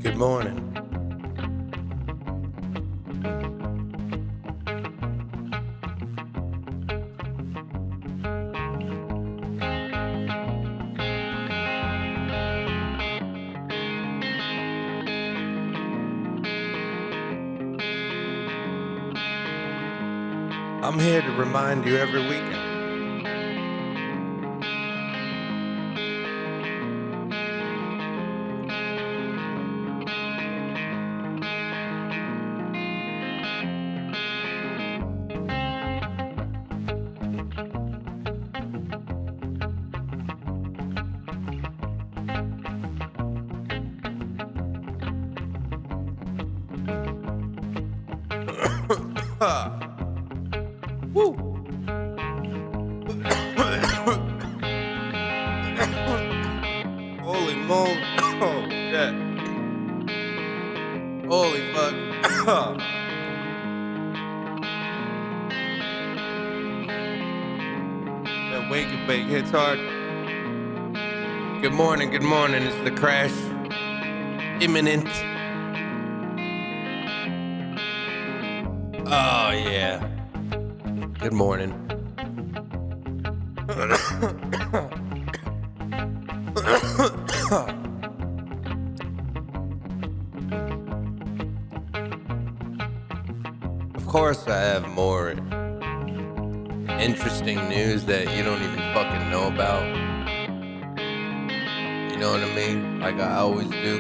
Good morning. I'm here to remind you every weekend. Woo. Holy moly. Oh, shit. Holy fuck. That wake and bake hits hard. Good morning, good morning. It's the crash. Imminent. Oh, yeah. Good morning. Of course, I have more interesting news that you don't even fucking know about. You know what I mean? Like I always do.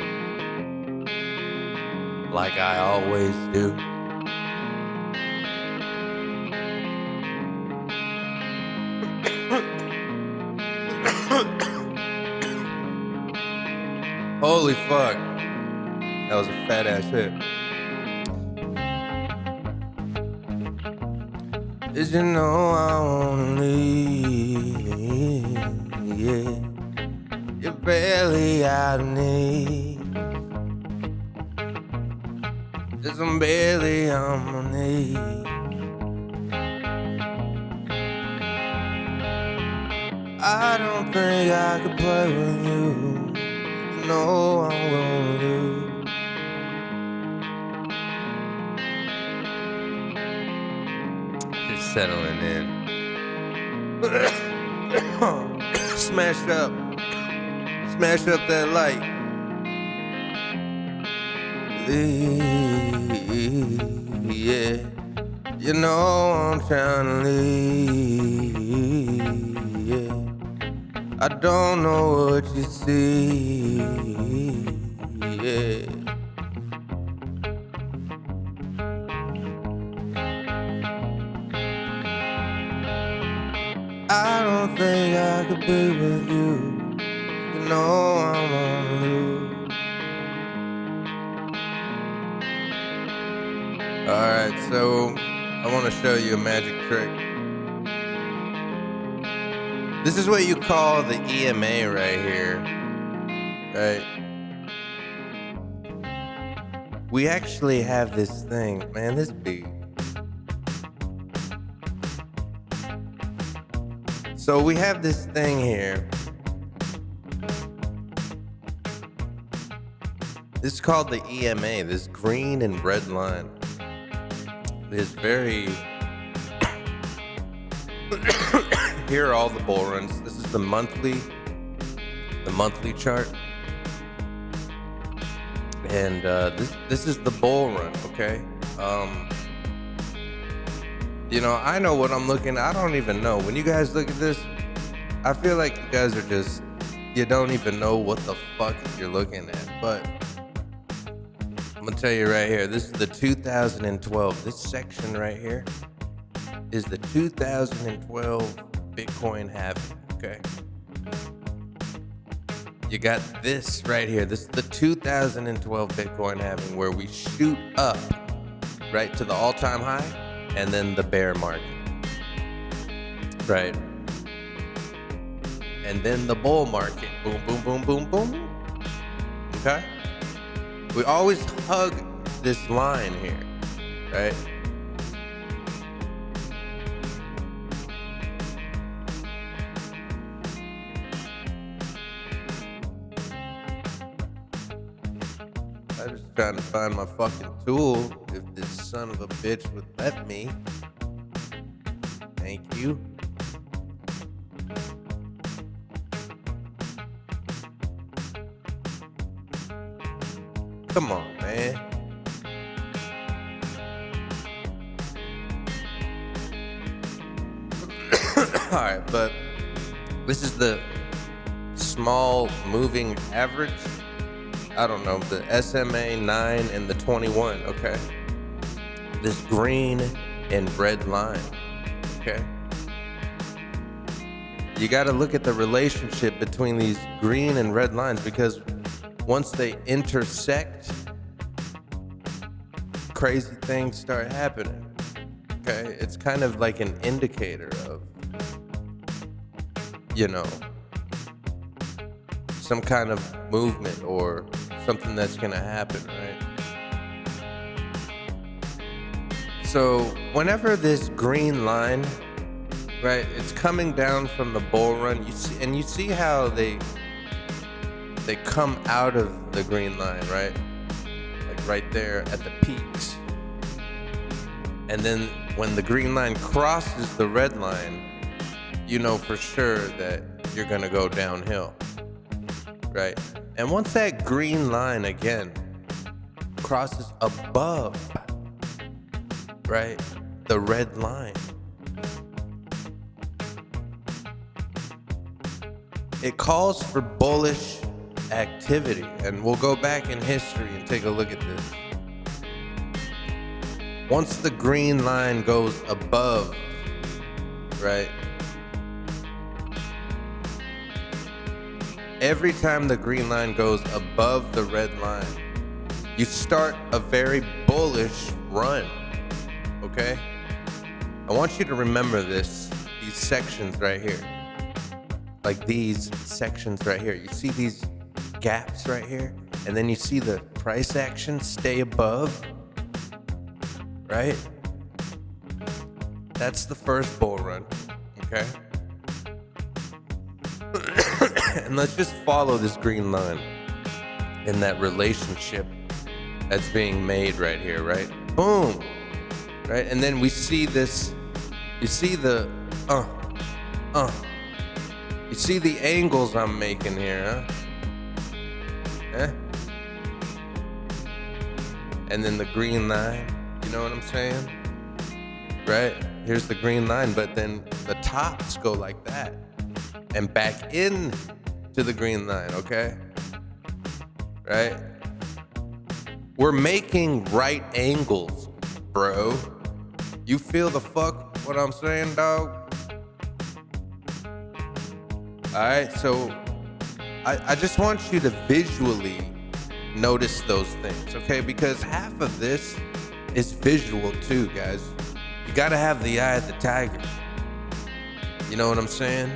Like I always do. Holy fuck. That was a fat ass hit. Did you know I wanna leave? Yeah. You're barely out of need. Cause I'm barely on my knees. I don't think I could play with you. No, I'm gonna lose. Just settling in. Smash up that light. Leave, yeah. You know I'm trying to leave, yeah. I don't know what you see, yeah. I don't think I could be with you. You know I'm gonna lose. Alright, so I want to show you a magic trick. This is what you call the EMA right here, right? We actually have this thing, man, this beat. So we have this thing here. This is called the EMA, this green and red line. It is very... Here are all the bull runs. This is the monthly chart. And this is the bull run, okay? You know, I know what I'm looking at. I don't even know. When you guys look at this, I feel like you guys are just, you don't even know what the fuck you're looking at. But I'm gonna tell you right here, this is the 2012. This section right here is the 2012 Bitcoin halving, okay? You got this right here. This is the 2012 Bitcoin halving where we shoot up right to the all-time high and then the bear market, right? And then the bull market, boom, boom, boom, boom, boom, okay? We always hug this line here, right? I'm just trying to find my fucking tool. If this son of a bitch would let me. Thank you. Come on, man. Alright, but this is the small moving average. I don't know, the SMA 9 and the 21, okay? This green and red line, okay? You gotta look at the relationship between these green and red lines, because once they intersect, crazy things start happening, okay? It's kind of like an indicator of, you know, some kind of movement or something that's gonna happen, right? So whenever this green line, right, it's coming down from the bull run, you see how they come out of the green line, right? Like right there at the peaks. And then when the green line crosses the red line, you know for sure that you're gonna go downhill, right? And once that green line again crosses above, right, the red line, it calls for bullish activity. And we'll go back in history and take a look at this. Once the green line goes above, right, every time the green line goes above the red line, you start a very bullish run, okay? I want you to remember these sections right here. Like these sections right here. You see these gaps right here? And then you see the price action stay above, right? That's the first bull run, okay? And let's just follow this green line in that relationship that's being made right here, right? Boom, right? And then we see this, you see the, you see the angles I'm making here, huh? Eh? And then the green line, you know what I'm saying? Right? Here's the green line, but then the tops go like that and back in to the green line, okay? Right? We're making right angles, bro. You feel the fuck what I'm saying, dog? All right, so I just want you to visually notice those things, okay? Because half of this is visual too, guys. You gotta have the eye of the tiger. You know what I'm saying?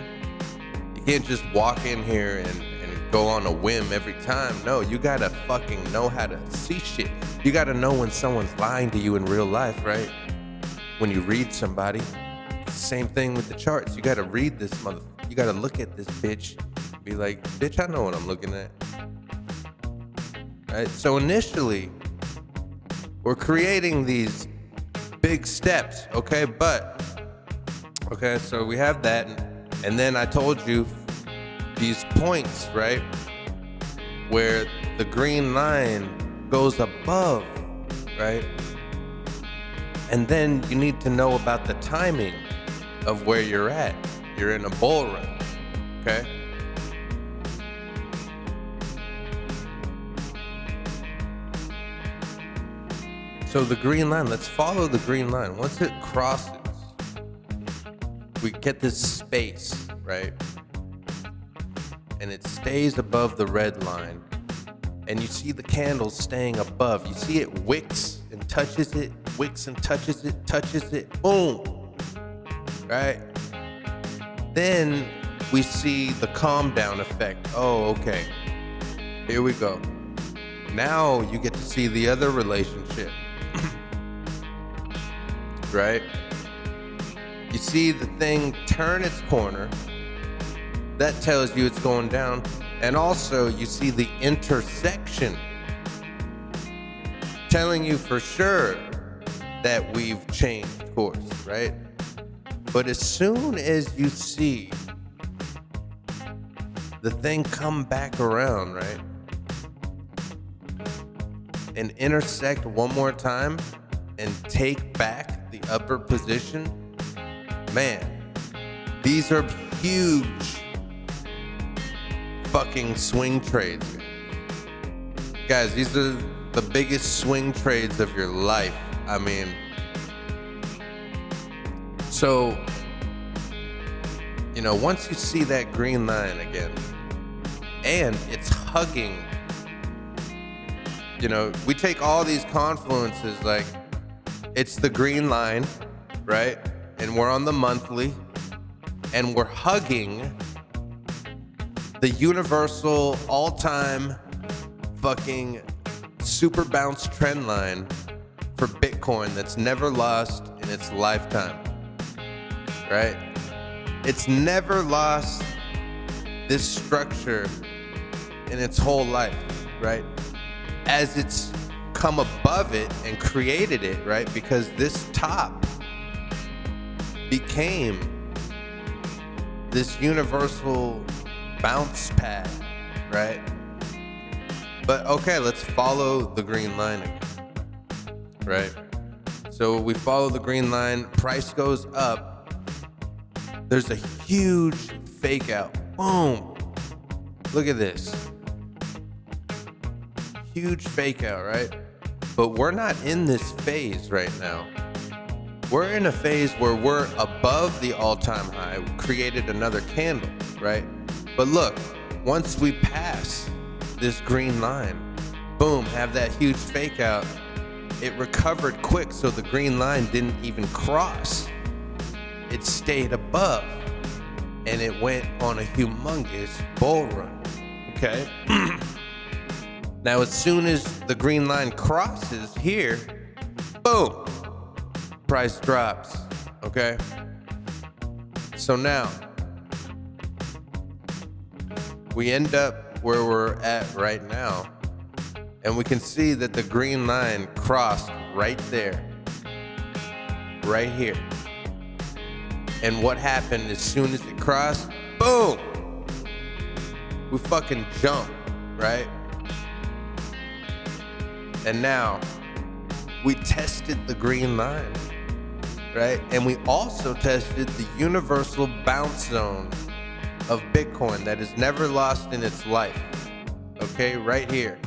You can't just walk in here and go on a whim every time. No, you gotta fucking know how to see shit. You gotta know when someone's lying to you in real life, right? When you read somebody. Same thing with the charts. You gotta read this motherfucker. You gotta look at this bitch, be like, bitch, I know what I'm looking at. Right? So initially, we're creating these big steps, okay? But, okay, so we have that. And then I told you these points, right? Where the green line goes above, right? And then you need to know about the timing of where you're at. You're in a bull run, okay? So the green line, let's follow the green line. Once it crosses, we get this space, right? And it stays above the red line. And you see the candles staying above. You see it wicks and touches it, wicks and touches it, boom, right? Then we see the calm down effect. Oh, okay, here we go. Now you get to see the other relationship, right? You see the thing turn its corner. That tells you it's going down. And also you see the intersection telling you for sure that we've changed course, right? But as soon as you see the thing come back around, right, and intersect one more time and take back the upper position, man, these are huge fucking swing trades. Guys, these are the biggest swing trades of your life. I mean, so, you know, once you see that green line again, and it's hugging, you know, we take all these confluences, like it's the green line, right? And we're on the monthly, and we're hugging the universal all-time fucking super bounce trend line for Bitcoin that's never lost in its lifetime, right? It's never lost this structure in its whole life, right? As it's come above it and created it, right? Because this top became this universal bounce pad, right? But okay, let's follow the green line again, right? So we follow the green line, price goes up. There's a huge fake out. Boom. Look at this. Huge fake out, right? But we're not in this phase right now. We're in a phase where we're above the all-time high. We created another candle, right? But look, once we pass this green line, boom, have that huge fake out, it recovered quick, so the green line didn't even cross. It stayed above, and it went on a humongous bull run, okay? Now, as soon as the green line crosses here, boom, price drops, okay? So now, we end up where we're at right now, and we can see that the green line crossed right there, right here. And what happened as soon as it crossed? Boom! We fucking jumped, right? And now we tested the green line, right? And we also tested the universal bounce zone of Bitcoin that is never lost in its life. Okay, right here.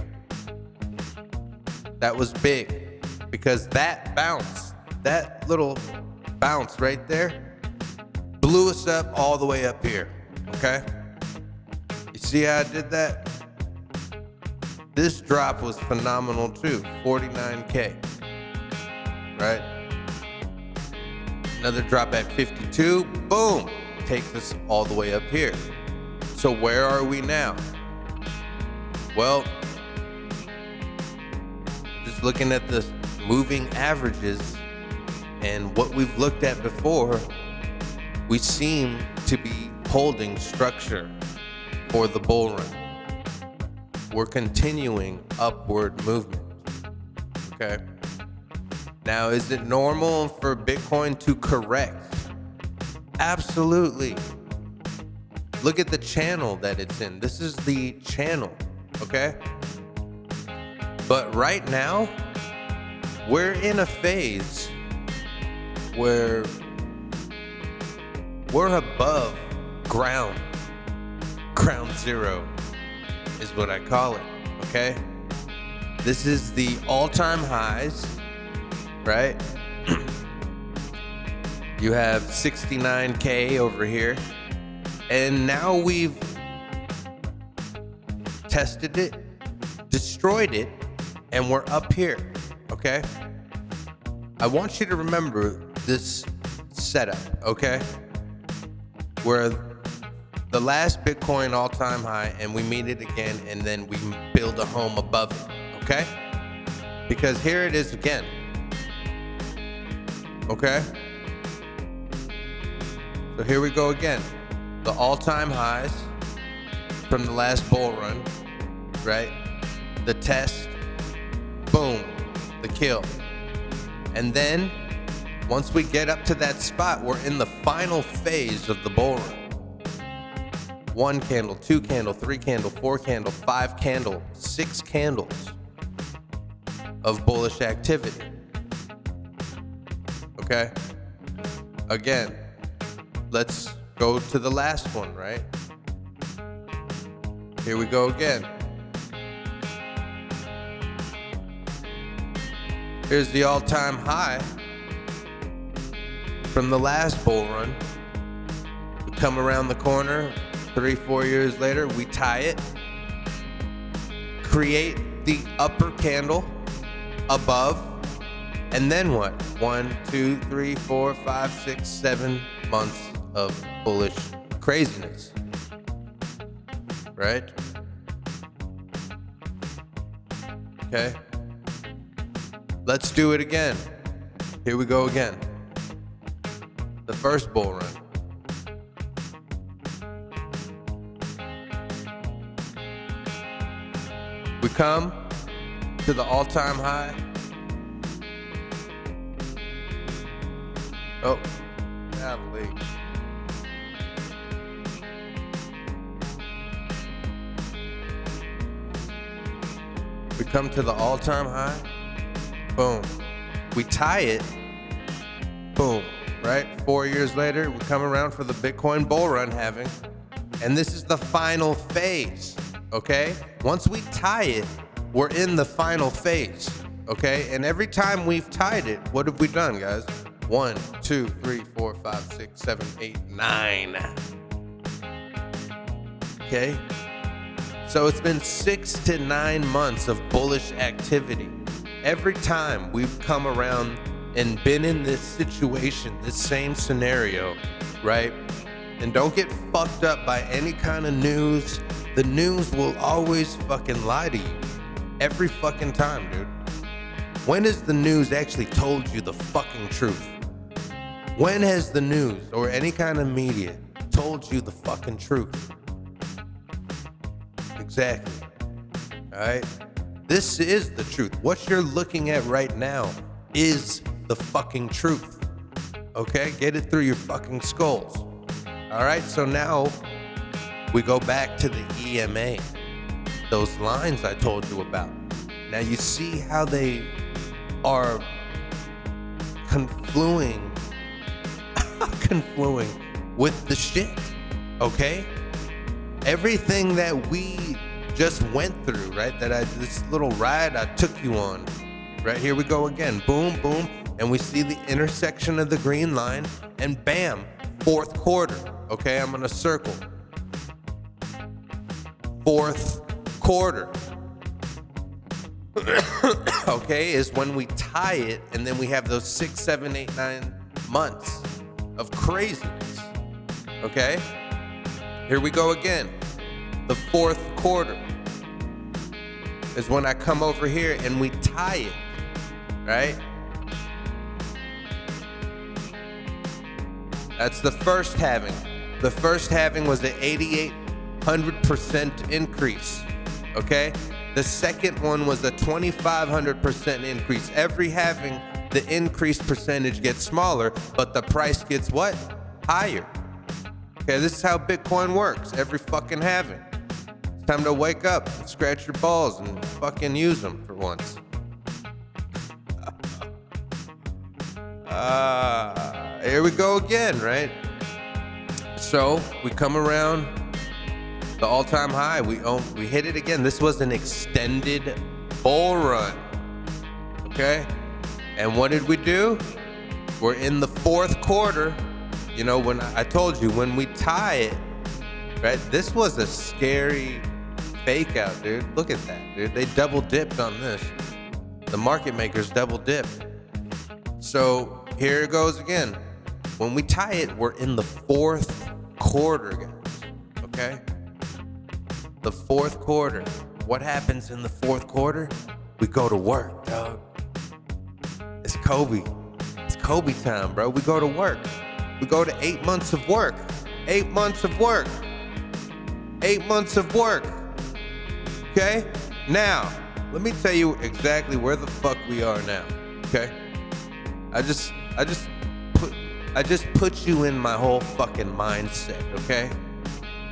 That was big because that bounce, that little bounce right there, blew us up all the way up here. Okay? You see how I did that? This drop was phenomenal too, 49K. Right? Another drop at 52, boom, takes us all the way up here. So where are we now? Well, just looking at the moving averages and what we've looked at before, we seem to be holding structure for the bull run. We're continuing upward movement, okay? Now, is it normal for Bitcoin to correct? Absolutely. Look at the channel that it's in. This is the channel, okay? But right now, we're in a phase where we're above ground. Ground zero is what I call it, okay? This is the all-time highs, right? You have 69K over here, and now we've tested it, destroyed it, and we're up here, okay? I want you to remember this setup, okay? Where the last Bitcoin all-time high, and we meet it again, and then we build a home above it, okay? Because here it is again, okay? So here we go again. The all-time highs from the last bull run, right? The test, boom, the kill. And then once we get up to that spot, we're in the final phase of the bull run. 1 candle, 2 candle, 3 candle, 4 candle, 5 candle, 6 candles of bullish activity. Okay? Again, let's go to the last one, right? Here we go again. Here's the all-time high from the last bull run. We come around the corner 3-4 years later, we tie it, create the upper candle above, and then what? 1, 2, 3, 4, 5, 6, 7 months of bullish craziness, right? Okay, let's do it again. Here we go again. The first bull run. We come to the all-time high. Oh, golly. We come to the all-time high. Boom. We tie it. Boom. Right? 4 years later, we come around for the Bitcoin bull run having, and this is the final phase. Okay? Once we tie it, we're in the final phase. Okay? And every time we've tied it, what have we done, guys? 1, 2, 3, 4, 5, 6, 7, 8, 9. Okay? So it's been 6 to 9 months of bullish activity. Every time we've come around and been in this situation, this same scenario, right? And don't get fucked up by any kind of news. The news will always fucking lie to you. Every fucking time, dude. When has the news actually told you the fucking truth? When has the news or any kind of media told you the fucking truth? Exactly. All right? This is the truth. What you're looking at right now is the fucking truth. Okay? Get it through your fucking skulls. All right? So now we go back to the EMA. Those lines I told you about. Now you see how they are confluing with the shit. Okay? Everything that we just went through, right? This little ride I took you on. Right, here we go again. Boom, boom. And we see the intersection of the green line, and bam, 4th quarter. Okay, I'm gonna circle. 4th quarter. Okay, is when we tie it, and then we have those 6, 7, 8, 9 months of craziness. Okay, here we go again. The 4th quarter is when I come over here and we tie it, right? That's the first halving. The first halving was an 8,800% increase, okay? The second one was a 2,500% increase. Every halving, the increased percentage gets smaller, but the price gets what? Higher. Okay, this is how Bitcoin works. Every fucking halving. It's time to wake up and scratch your balls and fucking use them for once. Here we go again, right? So we come around the all-time high. We hit it again. This was an extended bull run. Okay? And what did we do? We're in the 4th quarter. You know, when I told you, when we tie it, right? This was a scary fake out, dude. Look at that, dude. They double dipped on this. The market makers double dipped. So here it goes again. When we tie it, we're in the 4th quarter, guys. Okay? The 4th quarter. What happens in the 4th quarter? We go to work, dog. It's Kobe. It's Kobe time, bro. We go to work. We go to 8 months of work. 8 months of work. 8 months of work. Okay? Now, let me tell you exactly where the fuck we are now. Okay? I just put you in my whole fucking mindset, okay?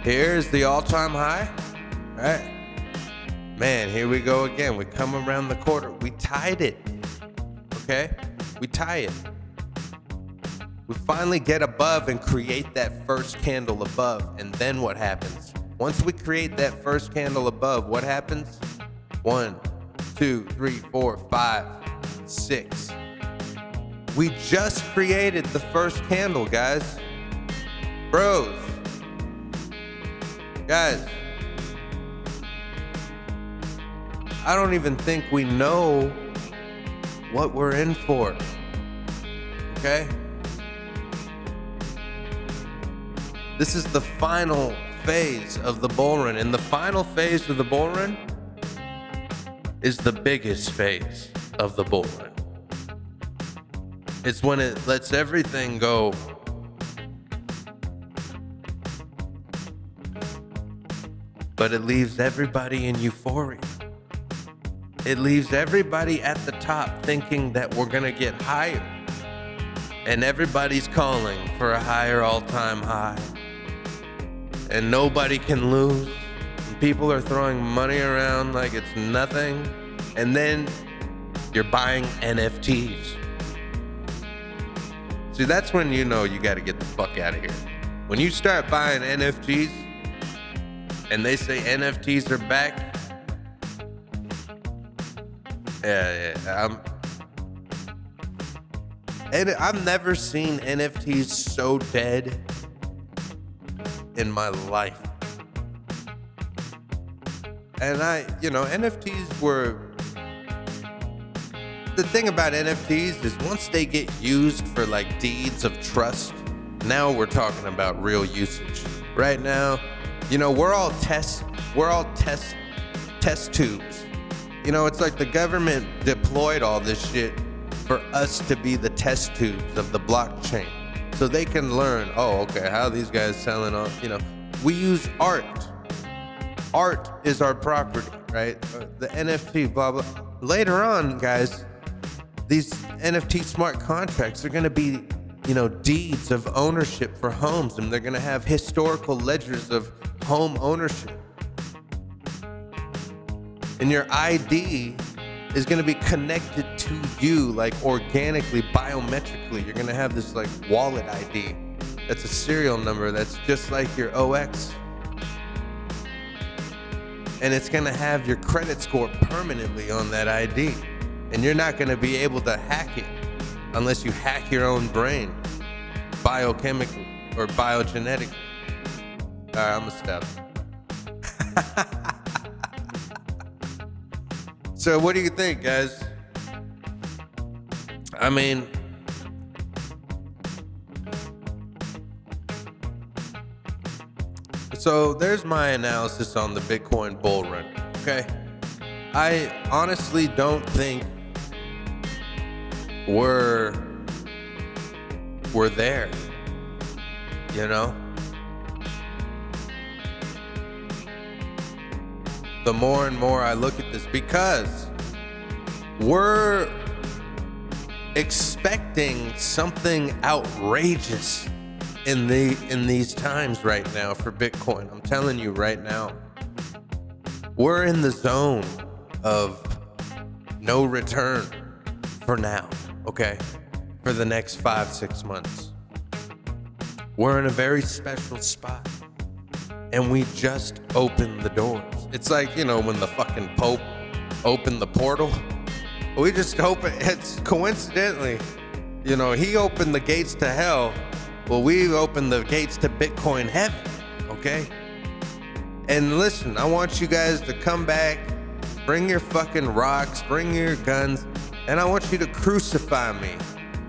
Here's the all-time high. All right? Man, here we go again. We come around the corner. We tied it. Okay? We tie it. We finally get above and create that first candle above. And then what happens? Once we create that first candle above, what happens? 1, 2, 3, 4, 5, 6. We just created the first candle, guys. Bros. Guys. I don't even think we know what we're in for. Okay? This is the final phase of the bull run. And the final phase of the bull run is the biggest phase of the bull run. It's when it lets everything go. But it leaves everybody in euphoria. It leaves everybody at the top thinking that we're gonna get higher. And everybody's calling for a higher all-time high. And nobody can lose. And people are throwing money around like it's nothing. And then you're buying NFTs. See, that's when you know you gotta get the fuck out of here. When you start buying NFTs and they say NFTs are back, I've never seen NFTs so dead in my life. And NFTs were, the thing about NFTs is once they get used for like deeds of trust, now we're talking about real usage. Right now, we're all test tubes. It's like the government deployed all this shit for us to be the test tubes of the blockchain. So they can learn, how these guys selling off, we use art. Art is our property, right? The NFT, blah, blah. Later on, guys, these NFT smart contracts are gonna be, deeds of ownership for homes, and they're gonna have historical ledgers of home ownership. And your ID is gonna be connected to you, like organically, biometrically. You're gonna have this like wallet ID. That's a serial number that's just like your OX. And it's gonna have your credit score permanently on that ID. And you're not gonna be able to hack it unless you hack your own brain, biochemically or biogenetically. All right, I'm gonna stop. So what do you think, guys? I mean, so there's my analysis on the Bitcoin bull run, okay? I honestly don't think we're there, The more and more I look at this, because we're expecting something outrageous in these times right now for Bitcoin. I'm telling you right now, we're in the zone of no return for now, okay? For the next 5-6 months. We're in a very special spot, and we just opened the doors. It's like, when the fucking Pope opened the portal. We just opened, it's coincidentally, he opened the gates to hell. Well, we opened the gates to Bitcoin heaven, okay? And listen, I want you guys to come back, bring your fucking rocks, bring your guns, and I want you to crucify me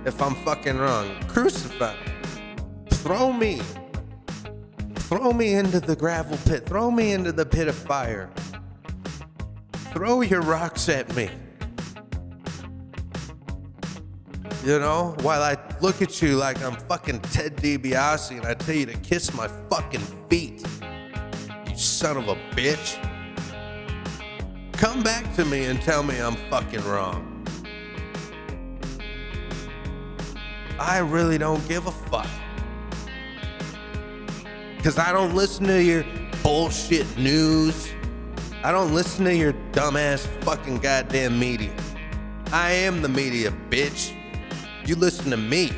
if I'm fucking wrong. Crucify me. Throw me into the gravel pit. Throw me into the pit of fire. Throw your rocks at me. While I look at you like I'm fucking Ted DiBiase and I tell you to kiss my fucking feet. You son of a bitch. Come back to me and tell me I'm fucking wrong. I really don't give a fuck. Because I don't listen to your bullshit news. I don't listen to your dumbass fucking goddamn media. I am the media, bitch. You listen to me.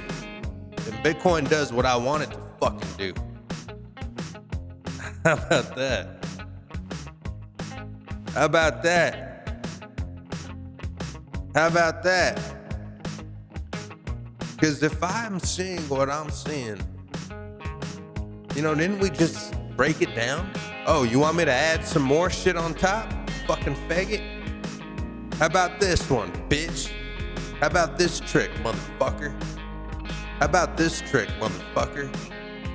And Bitcoin does what I want it to fucking do. How about that? How about that? How about that? Because if I'm seeing what I'm seeing, you know, didn't we just break it down? Oh, you want me to add some more shit on top? Fucking faggot. How about this one, bitch? How about this trick, motherfucker? How about this trick, motherfucker?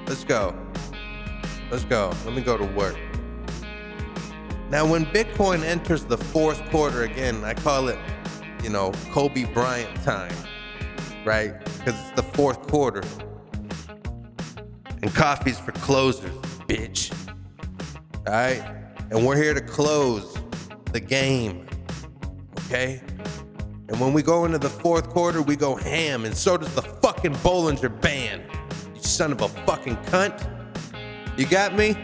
Let's go. Let's go. Let me go to work. Now, when Bitcoin enters the fourth quarter again, I call it, you know, Kobe Bryant time, right? Because it's the fourth quarter. And coffee's for closers, bitch. All right? And we're here to close the game, okay? And when we go into the fourth quarter, we go ham, and so does the fucking Bollinger Band. You son of a fucking cunt. You got me?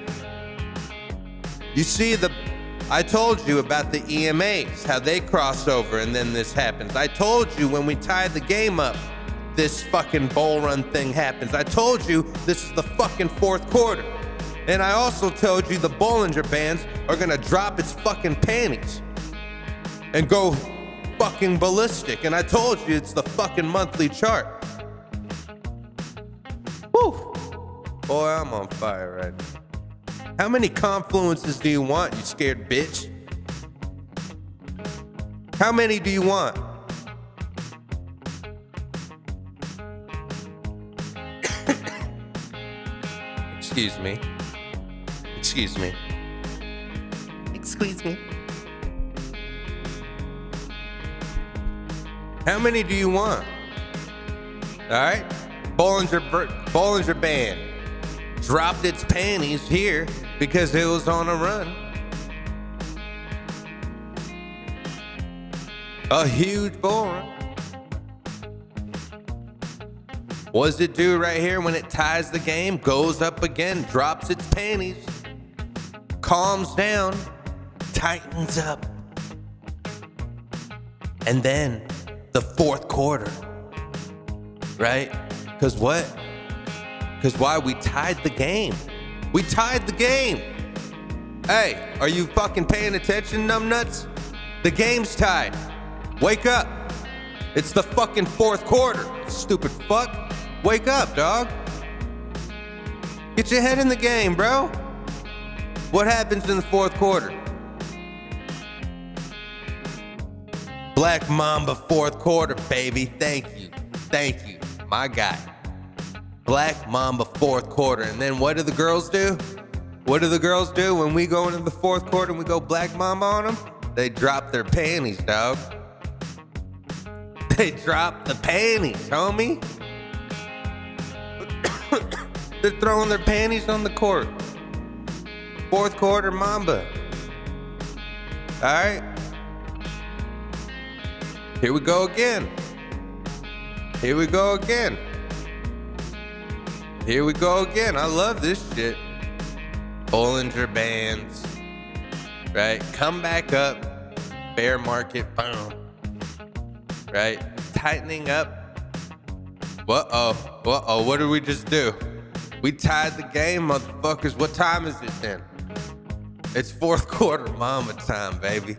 You see, I told you about the EMAs, how they cross over and then this happens. I told you when we tie the game up, this fucking bull run thing happens. I told you this is the fucking fourth quarter. And I also told you the Bollinger Bands are gonna drop its fucking panties and go fucking ballistic. And I told you it's the fucking monthly chart. Woo! Boy, I'm on fire right now. How many confluences do you want, you scared bitch? How many do you want? Excuse me. Excuse me. Excuse me. How many do you want? All right? Bollinger Band dropped its panties here because it was on a run. A huge bull run. What does it do right here when it ties the game? Goes up again, drops its panties, calms down, tightens up. And then the fourth quarter, right? Because what? Because why? We tied the game. We tied the game. Hey, are you fucking paying attention, numbnuts? The game's tied. Wake up. It's the fucking fourth quarter, stupid fuck. Wake up, dog. Get your head in the game, bro. What happens in the fourth quarter? Black Mamba fourth quarter, baby. Thank you. Thank you, my guy. Black Mamba fourth quarter. And then what do the girls do? What do the girls do when we go into the fourth quarter and we go Black Mamba on them? They drop their panties, dog. They drop the panties, homie. They're throwing their panties on the court. Fourth quarter Mamba. All right. Here we go again. Here we go again. Here we go again. I love this shit. Bollinger Bands. Right? Come back up. Bear market. Boom. Right? Tightening up. Uh-oh. Uh-oh. What did we just do? We tied the game, motherfuckers. What time is it then? It's fourth quarter Mamba time, baby.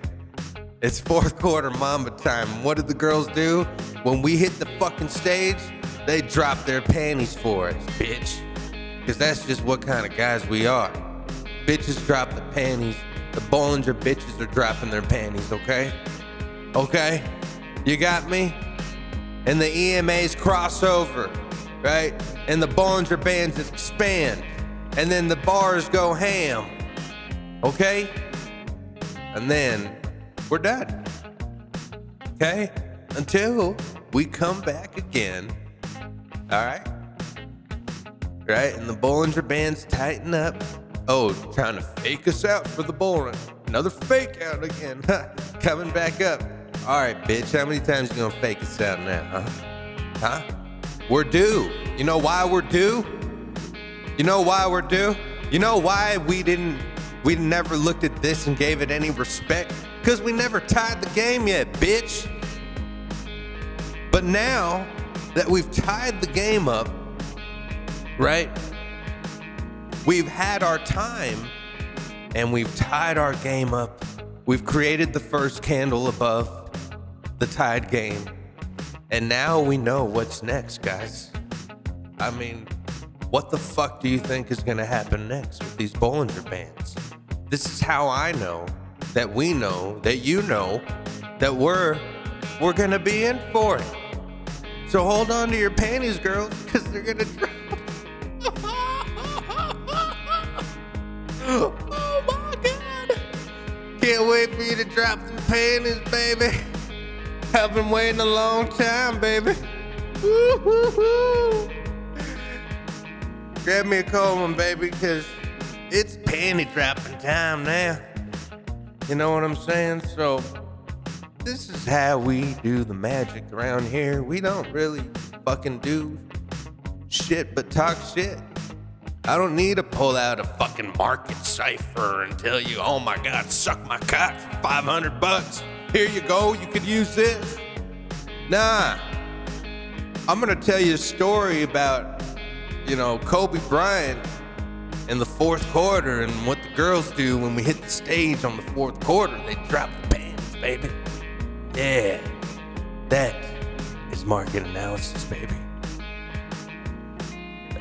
It's fourth quarter Mamba time. What did the girls do? When we hit the fucking stage, they drop their panties for us, bitch. Because that's just what kind of guys we are. Bitches drop the panties. The Bollinger bitches are dropping their panties, okay? Okay? You got me? And the EMAs cross over, right? And the Bollinger Bands expand. And then the bars go ham. Okay? And then we're done. Okay? Until we come back again. All right? Right? And the Bollinger Bands tighten up. Oh, trying to fake us out for the bull run. Another fake out again. Coming back up. All right, bitch, how many times you gonna fake us out now, huh? We're due. You know why we're due? You know why we're due? You know why we never looked at this and gave it any respect? Because we never tied the game yet, bitch. But now that we've tied the game up, right? We've had our time and we've tied our game up. We've created the first candle above the tied game. And now we know what's next, guys. I mean, what the fuck do you think is gonna happen next with these Bollinger Bands? This is how I know that we know that you know that we're gonna be in for it. So hold on to your panties, girls, because they're gonna drop. Oh my God. Can't wait for you to drop some panties, baby. I've been waiting a long time, baby. Woo-hoo-hoo. Grab me a cold one, baby, because it's panty dropping time now. You know what I'm saying? So this is how we do the magic around here. We don't really fucking do shit but talk shit. I don't need to pull out a fucking market cipher and tell you, oh my God, suck my cock for $500. Here you go, you could use this. Nah, I'm gonna tell you a story about, Kobe Bryant in the fourth quarter and what the girls do when we hit the stage on the fourth quarter. They drop the pants, baby. Yeah, that is market analysis, baby.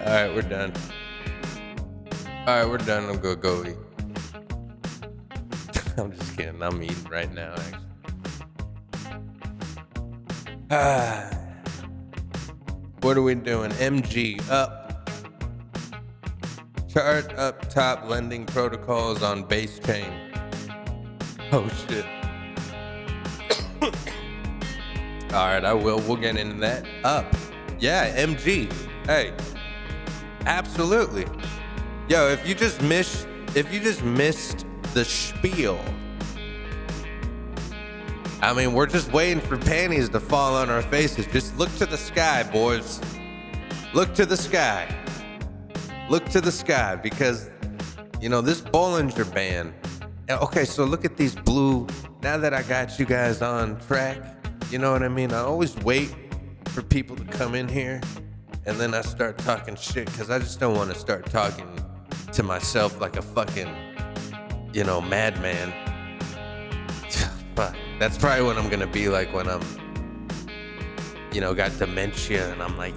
All right, we're done. I'm gonna go eat. I'm just kidding. I'm eating right now, actually. What are we doing? MG up. Chart up top lending protocols on base chain. Oh shit. All right, we'll get into that. Up. Yeah, MG. Hey. Absolutely. Yo, if you just missed the spiel, I mean, we're just waiting for panties to fall on our faces. Just look to the sky, boys. Look to the sky. Look to the sky, because, this Bollinger Band. Okay, so look at these blue. Now that I got you guys on track, you know what I mean? I always wait for people to come in here, and then I start talking shit, because I just don't want to start talking to myself like a fucking, madman. Fuck. That's probably what I'm gonna be like when I'm, got dementia and I'm like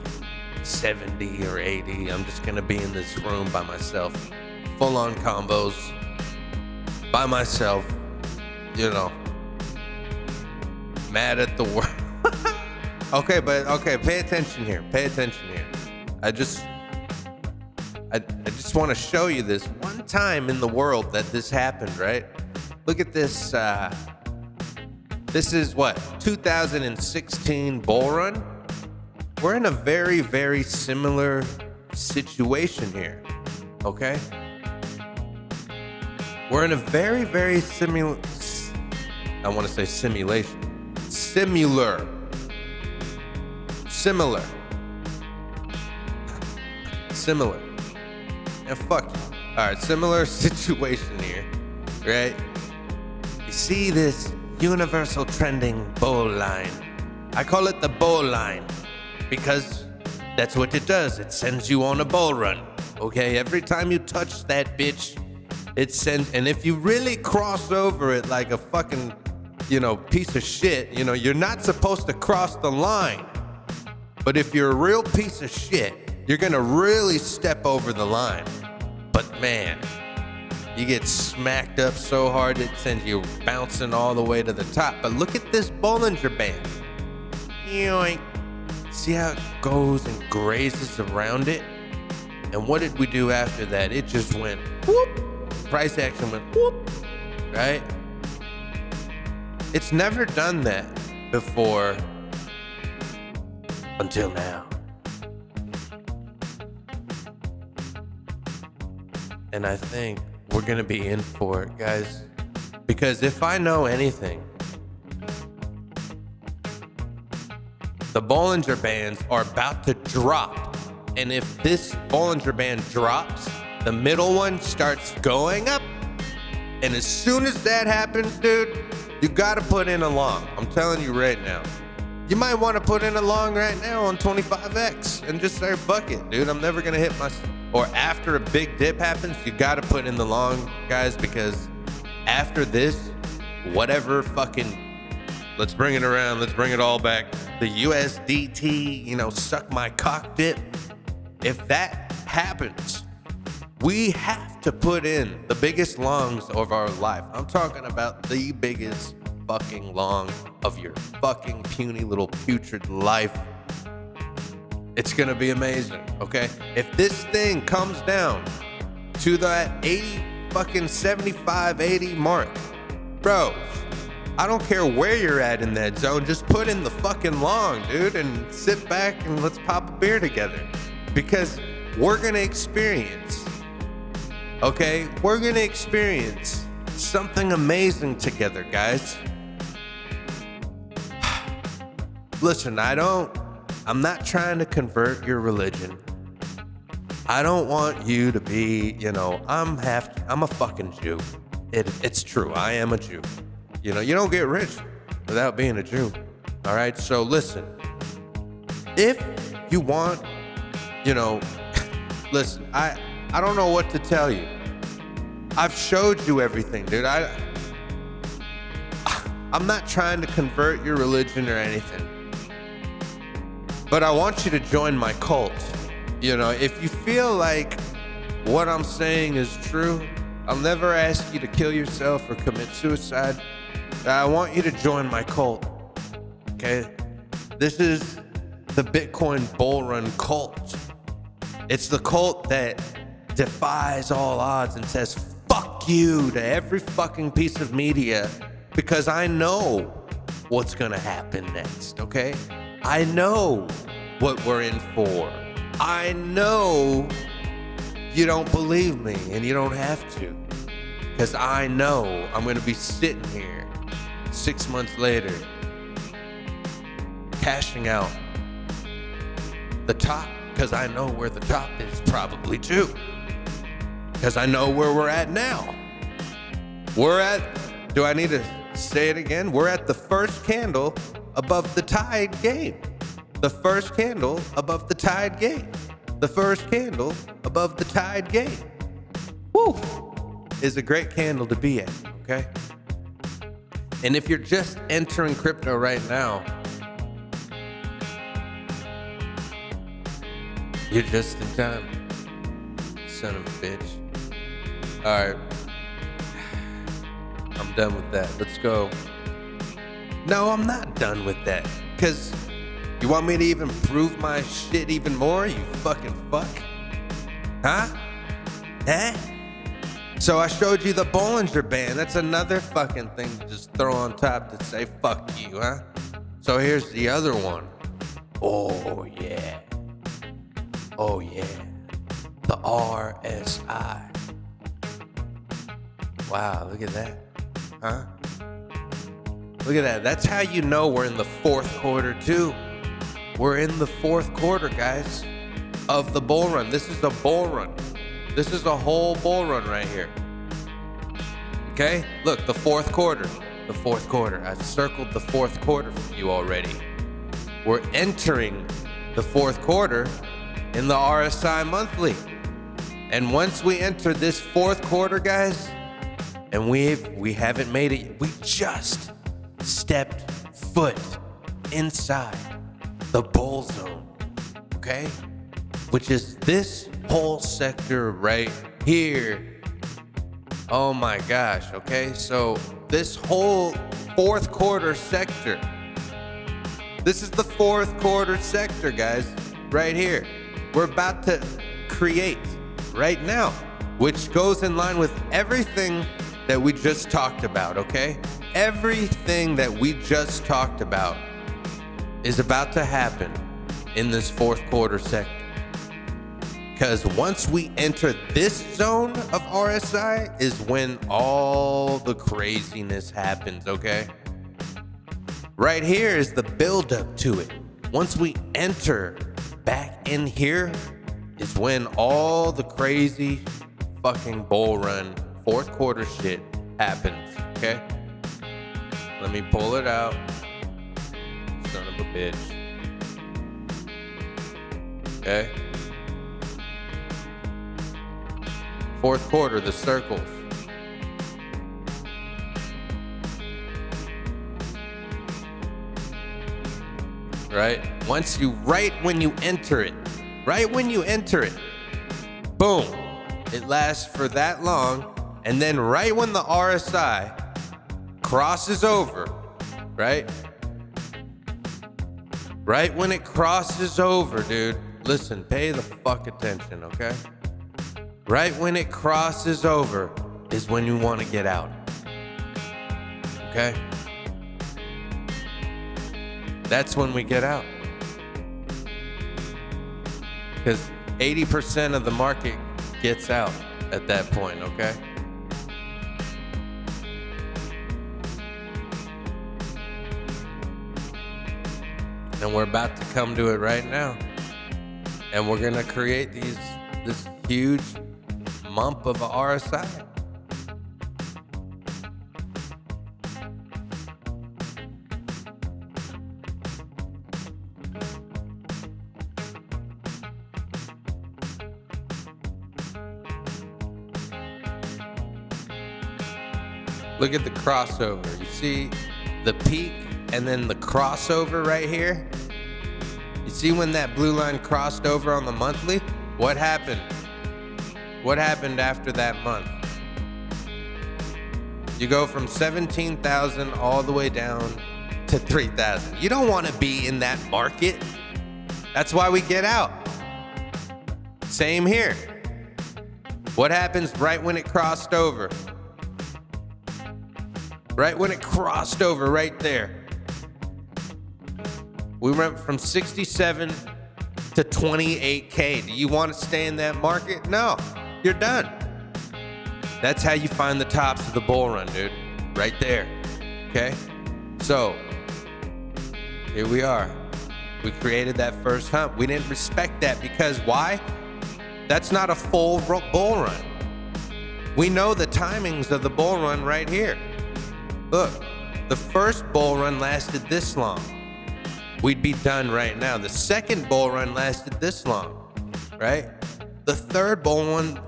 70 or 80. I'm just gonna be in this room by myself, full on combos, by myself, mad at the world. Okay, pay attention here. I just want to show you this one time in the world that this happened, right? Look at this. This is what, 2016 bull run? We're in a very, very similar situation here, okay? We're in a very, very similar. Similar. And fuck you. All right, similar situation here, right? You see this universal trending bull line. I call it the bull line because that's what it does. It sends you on a bull run, okay? Every time you touch that bitch, it sends, and if you really cross over it like a fucking, piece of shit, you're not supposed to cross the line. But if you're a real piece of shit, you're gonna really step over the line. But man, you get smacked up so hard it sends you bouncing all the way to the top. But look at this Bollinger Band. Yoink. See how it goes and grazes around it? And what did we do after that? It just went whoop. Price action went whoop, right? It's never done that before until now. And I think we're gonna be in for it, guys. Because if I know anything, The Bollinger Bands are about to drop. And if this Bollinger Band drops, the middle one starts going up. And as soon as that happens, dude, you gotta put in a long. I'm telling you right now. You might want to put in a long right now on 25X and just say, fuck it, dude. I'm never gonna hit my... Or after a big dip happens, you gotta put in the long, guys, because after this, whatever fucking... Let's bring it around. Let's bring it all back. The USDT, you know, suck my cock dip. If that happens, we have to put in the biggest longs of our life. I'm talking about the biggest fucking long of your fucking puny little putrid life. It's gonna be amazing, okay? If this thing comes down to that 75, 80 mark, bro, I don't care where you're at in that zone, just put in the fucking long, dude, and sit back and let's pop a beer together. Because we're gonna experience, okay? We're gonna experience something amazing together, guys. Listen, I'm not trying to convert your religion. I don't want you to be, you know, I'm a fucking Jew. It's true, I am a Jew. You know, you don't get rich without being a Jew. All right, so listen, if you want, you know, listen, I don't know what to tell you. I've showed you everything, dude. I'm not trying to convert your religion or anything, but I want you to join my cult. You know, if you feel like what I'm saying is true, I'll never ask you to kill yourself or commit suicide. I want you to join my cult, okay? This is the Bitcoin bull run cult. It's the cult that defies all odds and says, fuck you to every fucking piece of media, because I know what's gonna happen next, okay? I know what we're in for. I know you don't believe me, and you don't have to, because I know I'm gonna be sitting here 6 months later, cashing out the top, because I know where the top is probably too, because I know where we're at now. Do I need to say it again? We're at the first candle above the tide gate. The first candle above the tide gate. The first candle above the tide gate. Woo! Is a great candle to be at, okay? And if you're just entering crypto right now, you're just in time, son of a bitch. All right, I'm done with that. Let's go. No, I'm not done with that, because you want me to even prove my shit even more, you fucking fuck? Huh? Huh? So I showed you the Bollinger Band. That's another fucking thing to just throw on top to say fuck you, huh? So here's the other one. Oh yeah. Oh yeah. The RSI. Wow, look at that. Huh? Look at that. That's how you know we're in the fourth quarter too. We're in the fourth quarter, guys, of the bull run. This is a bull run. This is a whole bull run right here. Okay? Look, the fourth quarter. The fourth quarter. I've circled the fourth quarter for you already. We're entering the fourth quarter in the RSI monthly. And once we enter this fourth quarter, guys, and we haven't made it, we just stepped foot inside the bull zone, okay? Which is this whole sector right here. Oh my gosh, okay? So this whole fourth quarter sector, this is the fourth quarter sector, guys, right here. We're about to create right now, which goes in line with everything that we just talked about, okay? Everything that we just talked about is about to happen in this fourth quarter sector. Because once we enter this zone of RSI is when all the craziness happens, okay? Right here is the buildup to it. Once we enter back in here is when all the crazy fucking bull run fourth quarter shit happens, okay? Let me pull it out. Son of a bitch. Okay? Fourth quarter, the circles. Right? Right when you enter it, boom, it lasts for that long, and then right when the RSI crosses over, right? Right when it crosses over, dude, listen, pay the fuck attention, okay? Right when it crosses over is when you want to get out, okay? That's when we get out. Because 80% of the market gets out at that point, okay? And we're about to come to it right now. And we're gonna create this huge mump of a RSI. Look at the crossover. You see the peak and then the crossover right here? You see when that blue line crossed over on the monthly? What happened? What happened after that month? You go from 17,000 all the way down to 3,000. You don't want to be in that market. That's why we get out. Same here. What happens right when it crossed over? Right when it crossed over right there. We went from 67 to 28K. Do you want to stay in that market? No, you're done. That's how you find the tops of the bull run, dude. Right there, okay? So, here we are. We created that first hump. We didn't respect that because why? That's not a full bull run. We know the timings of the bull run right here. Look, the first bull run lasted this long. We'd be done right now. The second bull run lasted this long, right? The third bull run,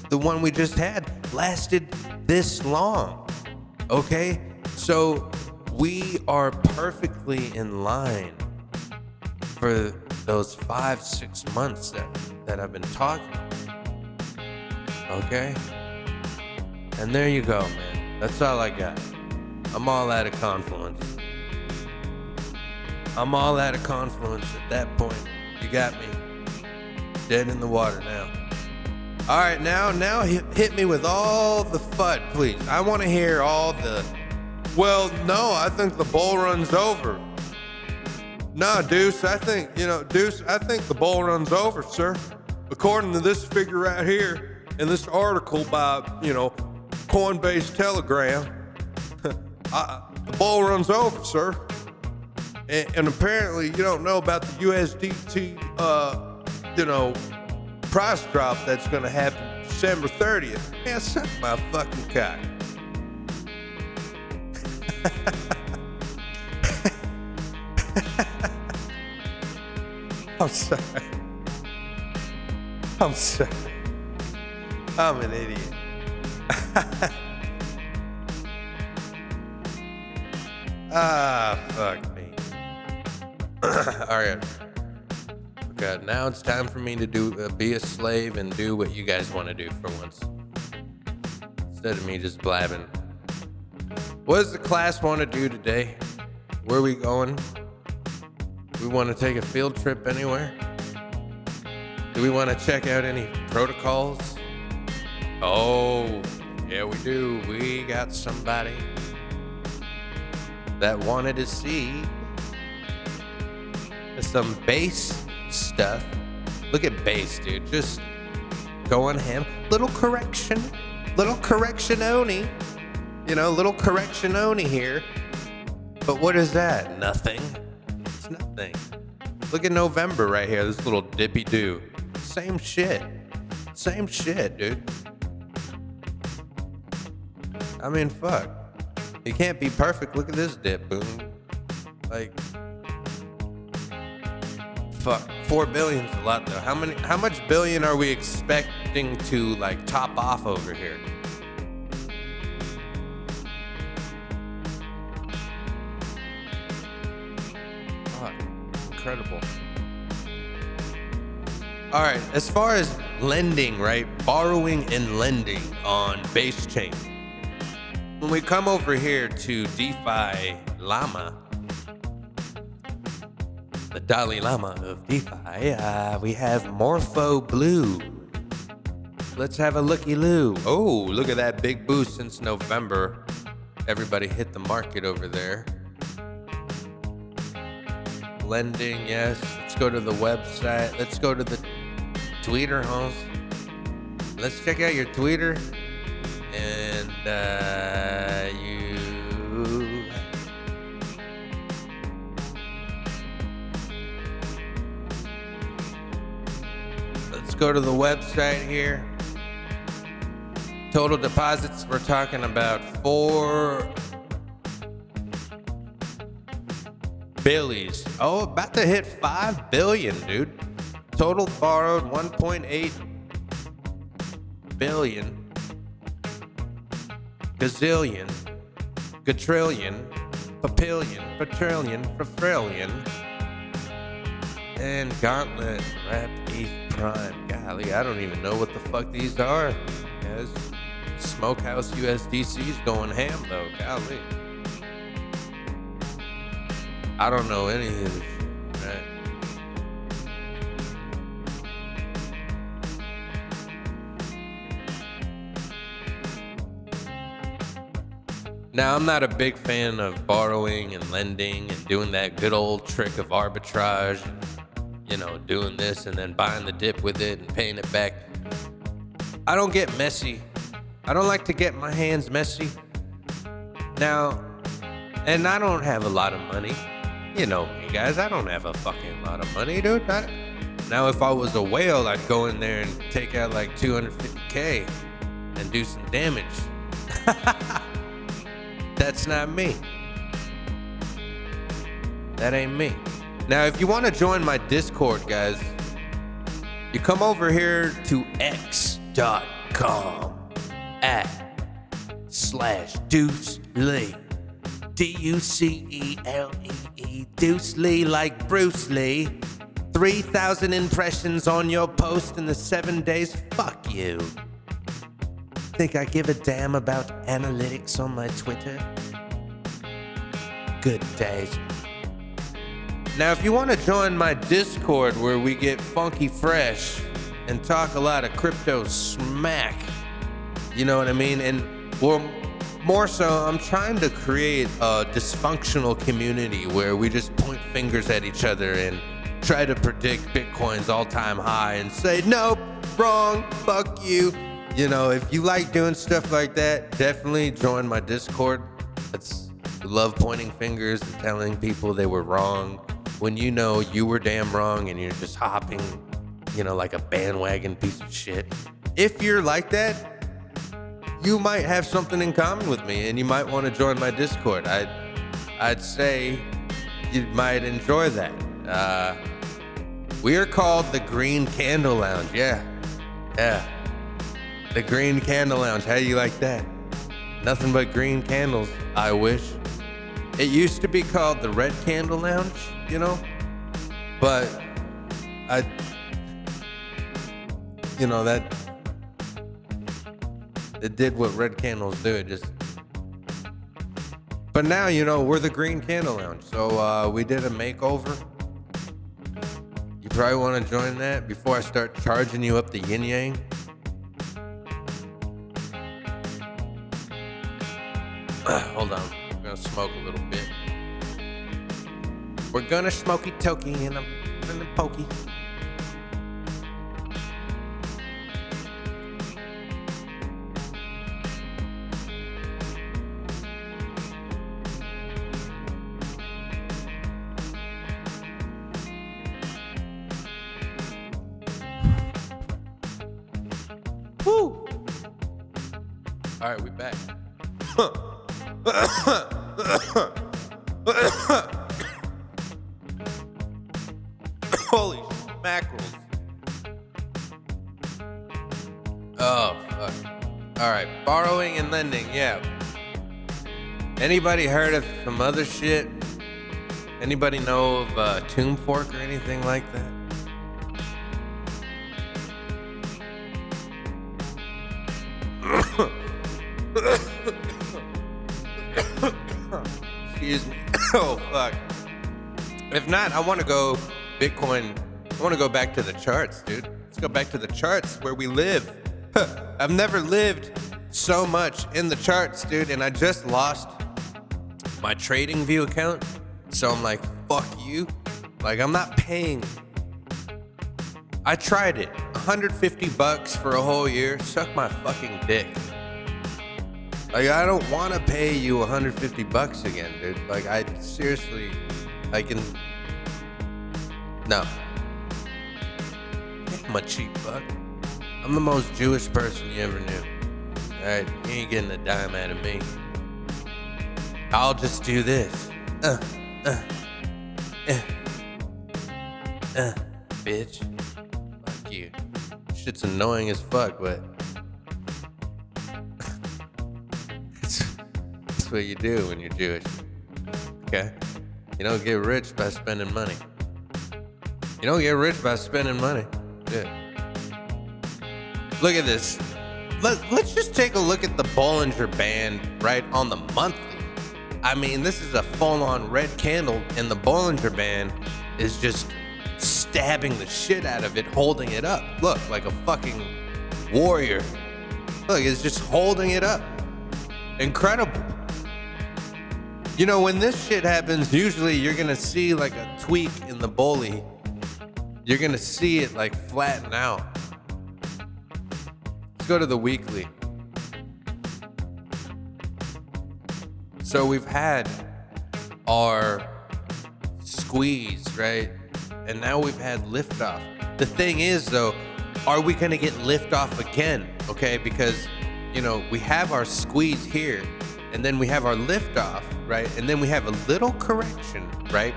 the one we just had, lasted this long, okay? So we are perfectly in line for those 5-6 months that I've been talking, okay? And there you go, man. That's all I got. I'm all out of confluence. I'm all out of confluence at that point. You got me. Dead in the water now. All right, now hit me with all the FUD, please. I want to hear all the, well, no, I think the bull run's over. Nah, Deuce, I think the bull run's over, sir. According to this figure right here, in this article by, Coinbase Telegram, the bull run's over, sir. And apparently you don't know about the USDT, price drop that's going to happen December 30th. Man, suck my fucking cock. I'm sorry. I'm an idiot. Fuck me. All right. Okay, now it's time for me to be a slave and do what you guys want to do for once. Instead of me just blabbing. What does the class want to do today? Where are we going? We want to take a field trip anywhere? Do we want to check out any protocols? Oh, yeah, we do. We got somebody that wanted to see some base stuff. Look at base, dude. Just going ham. Little correction only. Little correction only here. But what is that? Nothing. It's nothing. Look at November right here. This little dippy do. Same shit. Same shit, dude. I mean, fuck. You can't be perfect. Look at this dip, boom. Like, fuck. 4 billion's a lot though. How much billion are we expecting to like top off over here? Fuck. Incredible. All right, as far as lending, right? Borrowing and lending on base chain. When we come over here to DeFi Llama, the Dalai Lama of DeFi, we have Morpho Blue. Let's have a looky-loo. Oh, look at that big boost since November. Everybody hit the market over there. Lending, yes. Let's go to the website. Let's go to the Twitter, homes. Let's check out your Twitter. And let's go to the website here. Total deposits, we're talking about 4 billies. Oh, about to hit 5 billion, dude. Total borrowed 1.8 billion. Gazillion, quadrillion, papillion, quadrillion, quadrillion, and Gauntlet, Wrap, ETH Prime. Golly, I don't even know what the fuck these are, guys. Smokehouse USDC's going ham though, golly. I don't know any of this shit, right? Now, I'm not a big fan of borrowing and lending and doing that good old trick of arbitrage, and, you know, doing this and then buying the dip with it and paying it back. I don't get messy. I don't like to get my hands messy. Now, and I don't have a lot of money. You know me, guys. I don't have a fucking lot of money, dude. Now, if I was a whale, I'd go in there and take out like 250K and do some damage. That's not me. That ain't me. Now, if you want to join my Discord, guys, you come over here to x.com/DeuceLee. DUCELEE. Deuce Lee like Bruce Lee. 3,000 impressions on your post in the 7 days. Fuck you. Think I give a damn about analytics on my Twitter? Good days. Now, if you want to join my Discord where we get funky fresh and talk a lot of crypto smack, you know what I mean? And well, more so, I'm trying to create a dysfunctional community where we just point fingers at each other and try to predict Bitcoin's all-time high and say, nope, wrong, fuck you. You know, if you like doing stuff like that, definitely join my Discord. I love pointing fingers and telling people they were wrong when you know you were damn wrong and you're just hopping, you know, like a bandwagon piece of shit. If you're like that, you might have something in common with me and you might want to join my Discord. I'd say you might enjoy that. We are called the Green Candle Lounge. Yeah. The Green Candle Lounge. How do you like that? Nothing but green candles, I wish. It used to be called the Red Candle Lounge, you know? But it did what red candles do. But now, you know, we're the Green Candle Lounge. So we did a makeover. You probably want to join that before I start charging you up the yin yang. Hold on, I'm gonna smoke a little bit. We're gonna smoky tokey and I'm gonna pokey. All right, we back. Holy mackerels. Oh, fuck. All right, borrowing and lending, yeah. Anybody heard of some other shit? Anybody know of Tomb Fork or anything like that? Excuse me. Oh, fuck. If not, I want to go Bitcoin. I want to go back to the charts, dude. Let's go back to the charts where we live. I've never lived so much in the charts, dude, and I just lost my trading view account. So I'm like, fuck you. Like, I'm not paying. I tried it. $150 for a whole year. Suck my fucking dick. Like, I don't want to pay you $150 again, dude. Like, I seriously, I can. No. I'm a cheap fuck. I'm the most Jewish person you ever knew. Alright, you ain't getting a dime out of me. I'll just do this. Bitch. Fuck you. Shit's annoying as fuck, but that's what you do when you're Jewish. Okay? You don't get rich by spending money. You don't get rich by spending money. Yeah. Look at this. Let's just take a look at the Bollinger Band, right, on the monthly. I mean, this is a full-on red candle, and the Bollinger Band is just stabbing the shit out of it, holding it up. Look, like a fucking warrior. Look, it's just holding it up. Incredible. You know, when this shit happens, usually you're gonna see like a tweak in the bully. You're gonna see it like flatten out. Let's go to the weekly. So we've had our squeeze, right? And now we've had liftoff. The thing is, though, are we gonna get liftoff again? Okay, because, you know, we have our squeeze here, and then we have our liftoff, right? And then we have a little correction, right?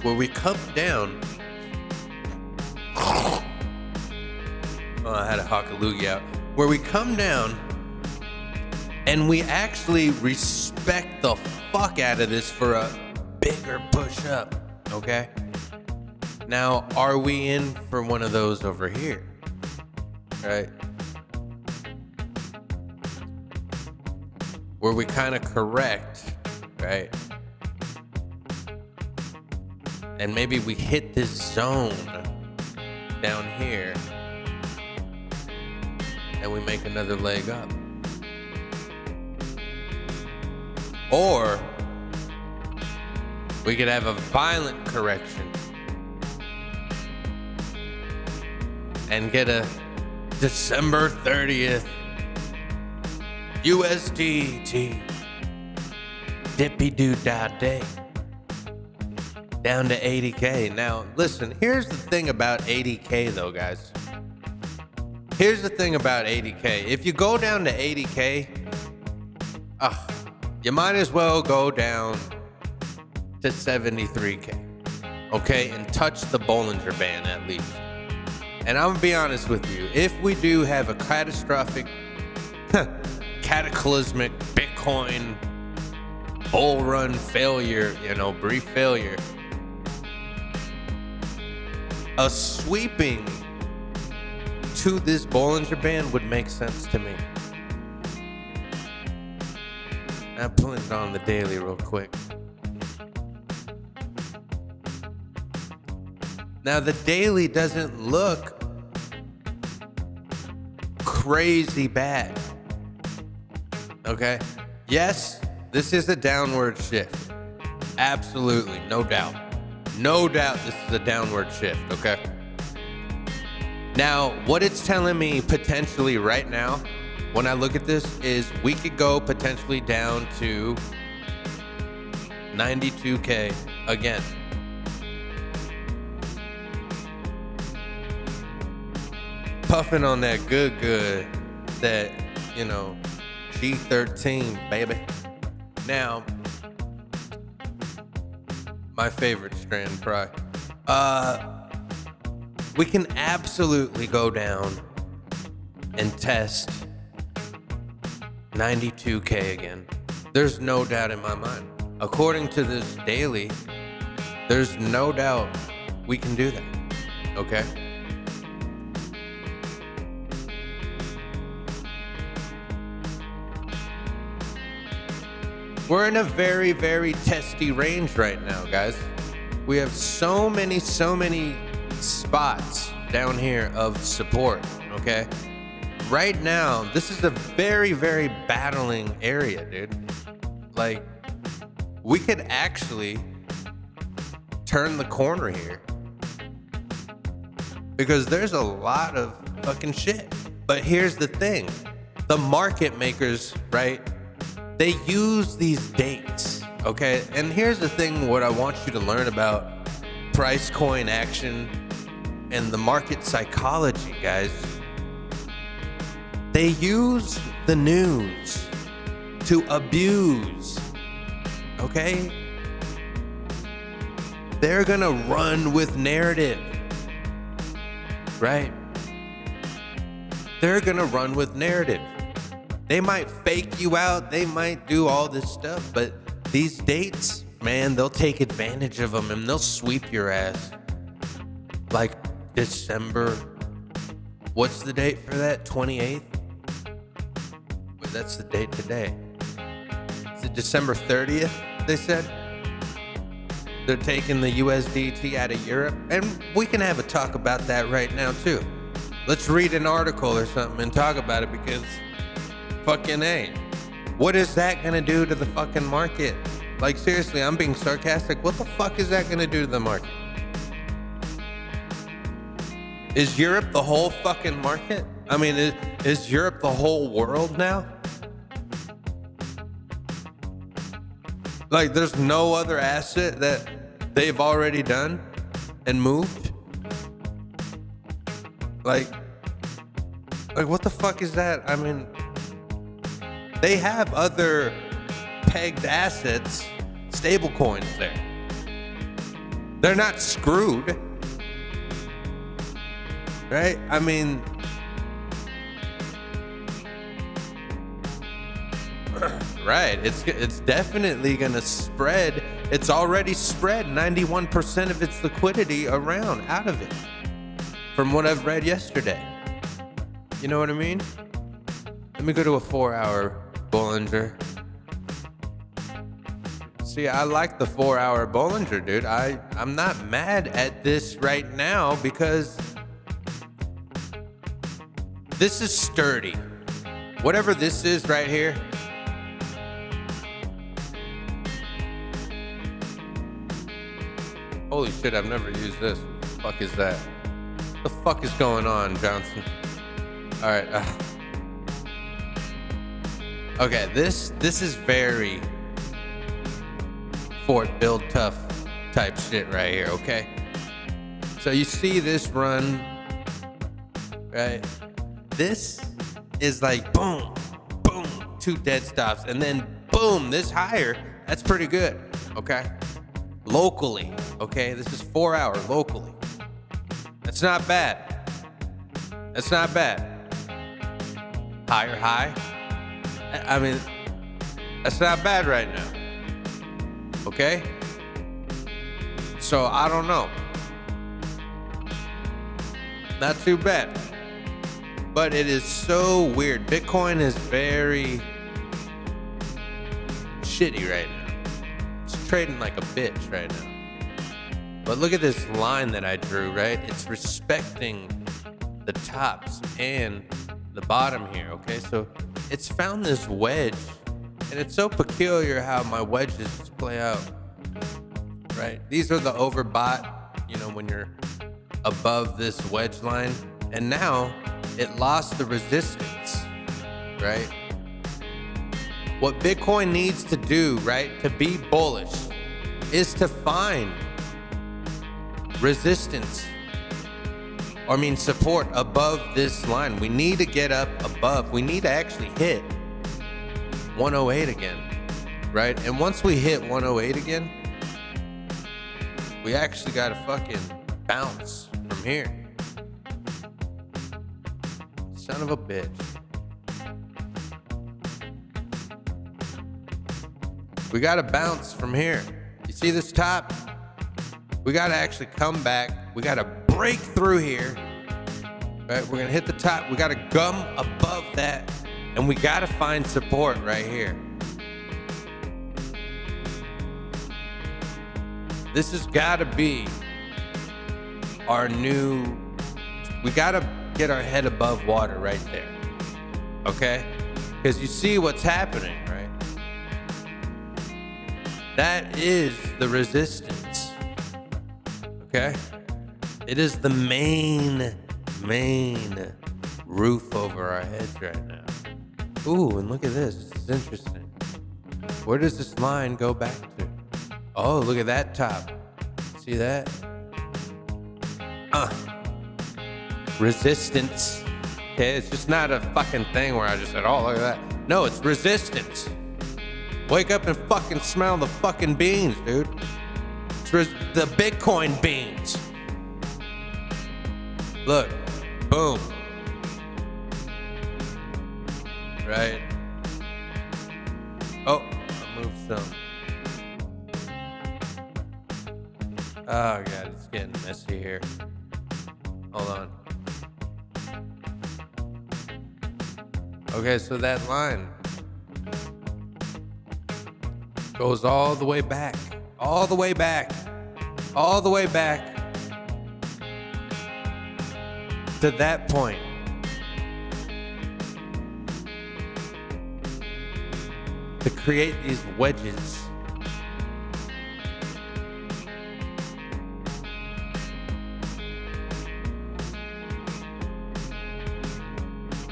Where we come down. Oh, I had a hockaloogie out. Where we come down and we actually respect the fuck out of this for a bigger push up, okay? Now, are we in for one of those over here, right? Where we kind of correct, right? And maybe we hit this zone down here and we make another leg up. Or we could have a violent correction and get a December 30th USDT dippy-doo-dah day down to 80K. Now, listen, here's the thing about 80K though, guys. Here's the thing about 80K. If you go down to 80K, you might as well go down to 73K, okay? And touch the Bollinger Band at least. And I'm gonna be honest with you, if we do have a catastrophic, cataclysmic Bitcoin bull run failure, you know, brief failure, a sweeping to this Bollinger Band would make sense to me. I'm pulling it on the daily real quick. Now the daily doesn't look crazy bad. Okay? Yes, this is a downward shift. Absolutely, no doubt. No doubt this is a downward shift, okay? Now, what it's telling me potentially right now, when I look at this, is we could go potentially down to 92K again. Puffing on that good, that, you know, G13, baby. Now, my favorite strand probably. We can absolutely go down and test 92K again. There's no doubt in my mind. According to this daily, there's no doubt we can do that. Okay? We're in a very, very testy range right now, guys. We have so many spots down here of support, okay? Right now, this is a very, very battling area, dude. Like, we could actually turn the corner here because there's a lot of fucking shit. But here's the thing. The market makers, right? They use these dates, okay? And here's the thing, what I want you to learn about price coin action and the market psychology, guys. They use the news to abuse, okay? They're gonna run with narrative, right? They're gonna run with narrative. They might fake you out, they might do all this stuff, but these dates, man, they'll take advantage of them and they'll sweep your ass. Like December, what's the date for that? 28th? Well, that's the date today. Is it December 30th, they said? They're taking the USDT out of Europe, and we can have a talk about that right now too. Let's read an article or something and talk about it because fucking A. What is that gonna do to the fucking market? Like, seriously, I'm being sarcastic. What the fuck is that gonna do to the market? Is Europe the whole fucking market? I mean, is Europe the whole world now? Like, there's no other asset that they've already done and moved? Like what the fuck is that? I mean, they have other pegged assets, stable coins there. They're not screwed, right? I mean, right, it's definitely gonna spread. It's already spread 91% of its liquidity around out of it, from what I've read yesterday. You know what I mean? Let me go to a 4-hour Bollinger. See, I like the 4-hour Bollinger, dude. I'm not mad at this right now because this is sturdy. Whatever this is right here. Holy shit, I've never used this. What the fuck is that? What the fuck is going on, Johnson? All right. Okay, this is very Fort Build Tough type shit right here, okay? So you see this run, right? This is like boom, boom, 2 dead stops, and then boom, this higher. That's pretty good, okay? Locally, okay? This is 4-hour locally. That's not bad. That's not bad. Higher high. I mean, that's not bad right now. Okay? So I don't know. Not too bad. But it is so weird. Bitcoin is very shitty right now. It's trading like a bitch right now. But look at this line that I drew, right? It's respecting the tops and the bottom here, okay? So it's found this wedge, and it's so peculiar how my wedges just play out, right? These are the overbought, you know, when you're above this wedge line, and now it lost the resistance, right? What Bitcoin needs to do, right, to be bullish is to find resistance, or I mean support above this line. We need to get up above. We need to actually hit 108 again, right? And once we hit 108 again, we actually got to fucking bounce from here. Son of a bitch. We got to bounce from here. You see this top? We got to actually come back. We got to break through here. Right? We're going to hit the top. We got to gum above that. And we got to find support right here. This has got to be our new... We got to get our head above water right there. Okay? Because you see what's happening, right? That is the resistance. Okay? It is the main roof over our heads right now. Ooh, and look at this. This is interesting. Where does this line go back to? Oh, look at that top. See that? Resistance. Okay, it's just not a fucking thing where I just said, oh, look at that. No, it's resistance. Wake up and fucking smell the fucking beans, dude. It's the Bitcoin beans. Look, boom. Right? Oh, I moved some. Oh God, it's getting messy here. Hold on. Okay, so that line goes all the way back, all the way back, all the way back to that point. To create these wedges.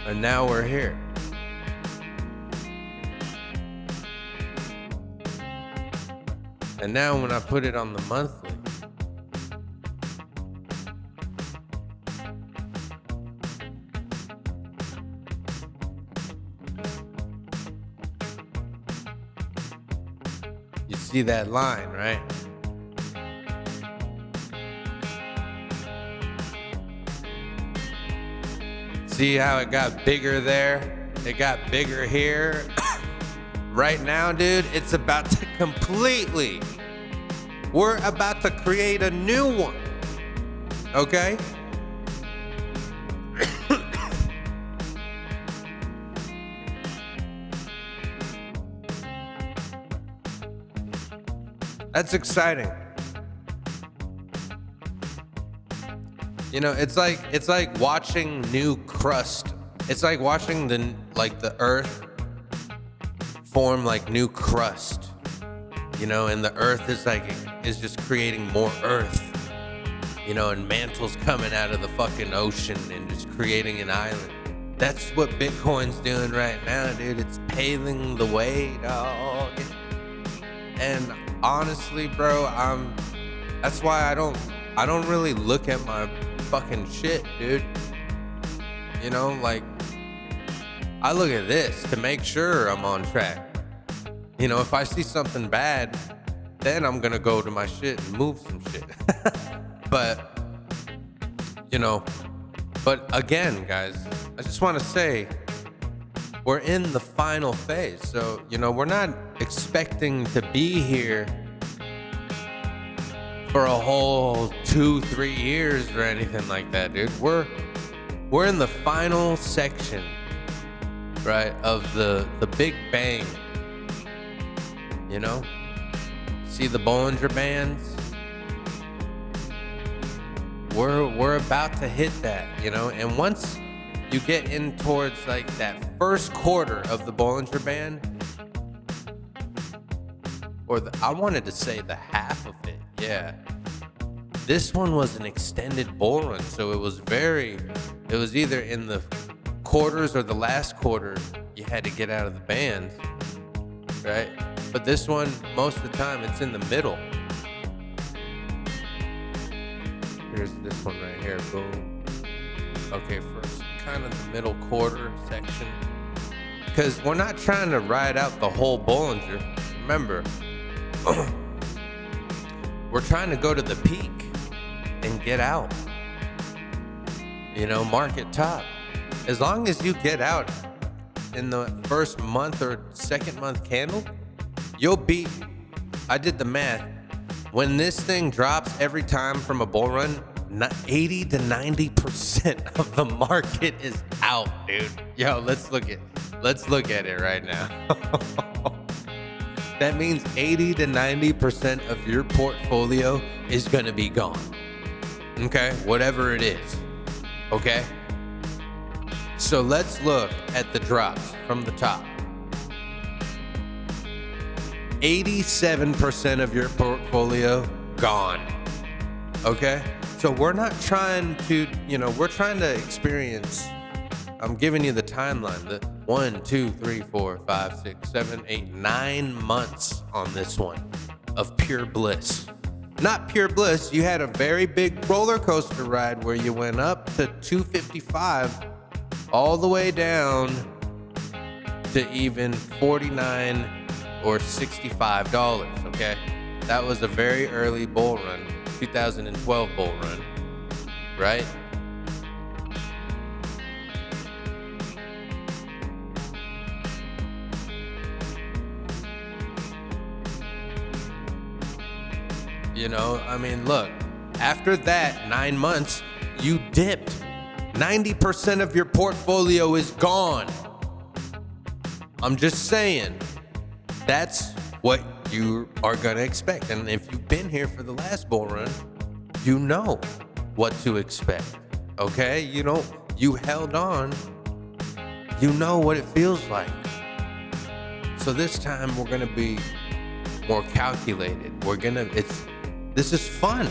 And now we're here. And now when I put it on the monthly, you see that line, right? See how it got bigger there? It got bigger here. Right now, dude, it's about to completely, we're about to create a new one. Okay? That's exciting. You know, it's like watching new crust. It's like watching the earth form like new crust. You know, and the earth is just creating more earth. You know, and mantles coming out of the fucking ocean and just creating an island. That's what Bitcoin's doing right now, dude. It's paving the way, dog. And honestly, bro, that's why I don't really look at my fucking shit, dude. You know, like, I look at this to make sure I'm on track. You know, if I see something bad, then I'm gonna go to my shit and move some shit. But, you know, but again, guys, I just want to say we're in the final phase. So, you know, we're not expecting to be here for a whole 2-3 years or anything like that, dude. We're in the final section, right, of the Big Bang. You know, see the Bollinger Bands? We're about to hit that, you know, and once you get in towards like that first quarter of the Bollinger Band, or I wanted to say the half of it, yeah. This one was an extended bull run, so it was either in the quarters or the last quarter you had to get out of the band, right? But this one, most of the time, it's in the middle. Here's this one right here, boom. Okay, first, kind of the middle quarter section. Because we're not trying to ride out the whole Bollinger. Remember, we're trying to go to the peak and get out. You know, market top. As long as you get out in the first month or second month candle, you'll beat. I did the math. When this thing drops every time from a bull run, 80 to 90% of the market is out, dude. Yo, let's look at it right now. That means 80 to 90% of your portfolio is gonna be gone. Okay, whatever it is. Okay. So let's look at the drops from the top. 87% of your portfolio gone. Okay? So we're not trying to, we're trying to experience, I'm giving you the timeline, the 1, 2, 3, 4, 5, 6, 7, 8, 9 months on this one of pure bliss. Not pure bliss, you had a very big roller coaster ride where you went up to 255 all the way down to even $49 or $65, okay? That was a very early bull run, 2012 bull run, right? You know, I mean, look, after that 9 months, you dipped. 90% of your portfolio is gone. I'm just saying, that's what you are gonna expect. And if you've been here for the last bull run, you know what to expect, okay? You held on, you know what it feels like. So this time we're gonna be more calculated. This is fun.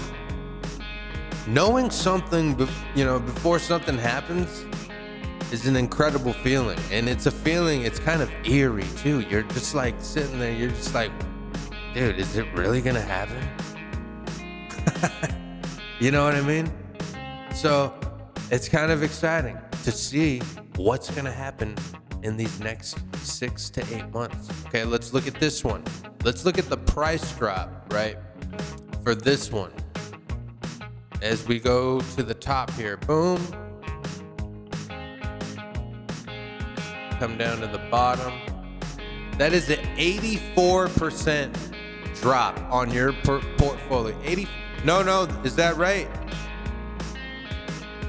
Knowing something, before something happens is an incredible feeling. And it's a feeling, it's kind of eerie too. You're just like sitting there, you're just like, dude, is it really gonna happen? You know what I mean? So it's kind of exciting to see what's gonna happen in these next 6 to 8 months. Okay, let's look at this one. Let's look at the price drop, right? For this one, as we go to the top here, boom, come down to the bottom. That is an 84% drop on your portfolio. No, is that right?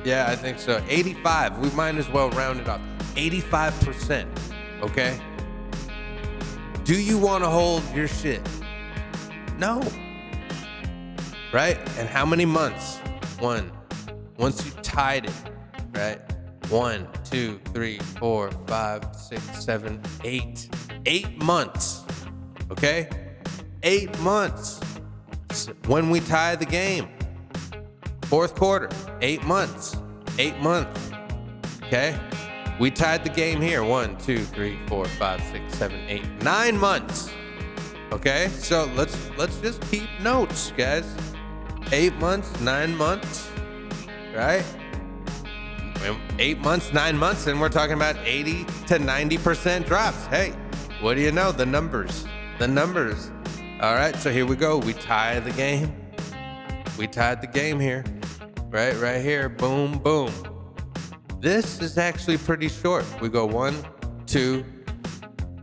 Yeah, I think so. 85. We might as well round it off. 85%. Okay. Do you want to hold your shit? No. Right? And how many months? Once you tied it, right? 1, 2, 3, 4, 5, 6, 7, 8. 8 months. Okay? 8 months. When we tie the game. Fourth quarter. 8 months. 8 months. Okay? We tied the game here. 1, 2, 3, 4, 5, 6, 7, 8, 9 months. Okay? So let's just keep notes, guys. 8 months, 9 months, right? 8 months, 9 months, and we're talking about 80 to 90% drops. Hey, what do you know? The numbers. All right, so here we go. We tie the game. We tied the game here, right here. Boom, boom. This is actually pretty short. We go 1, 2,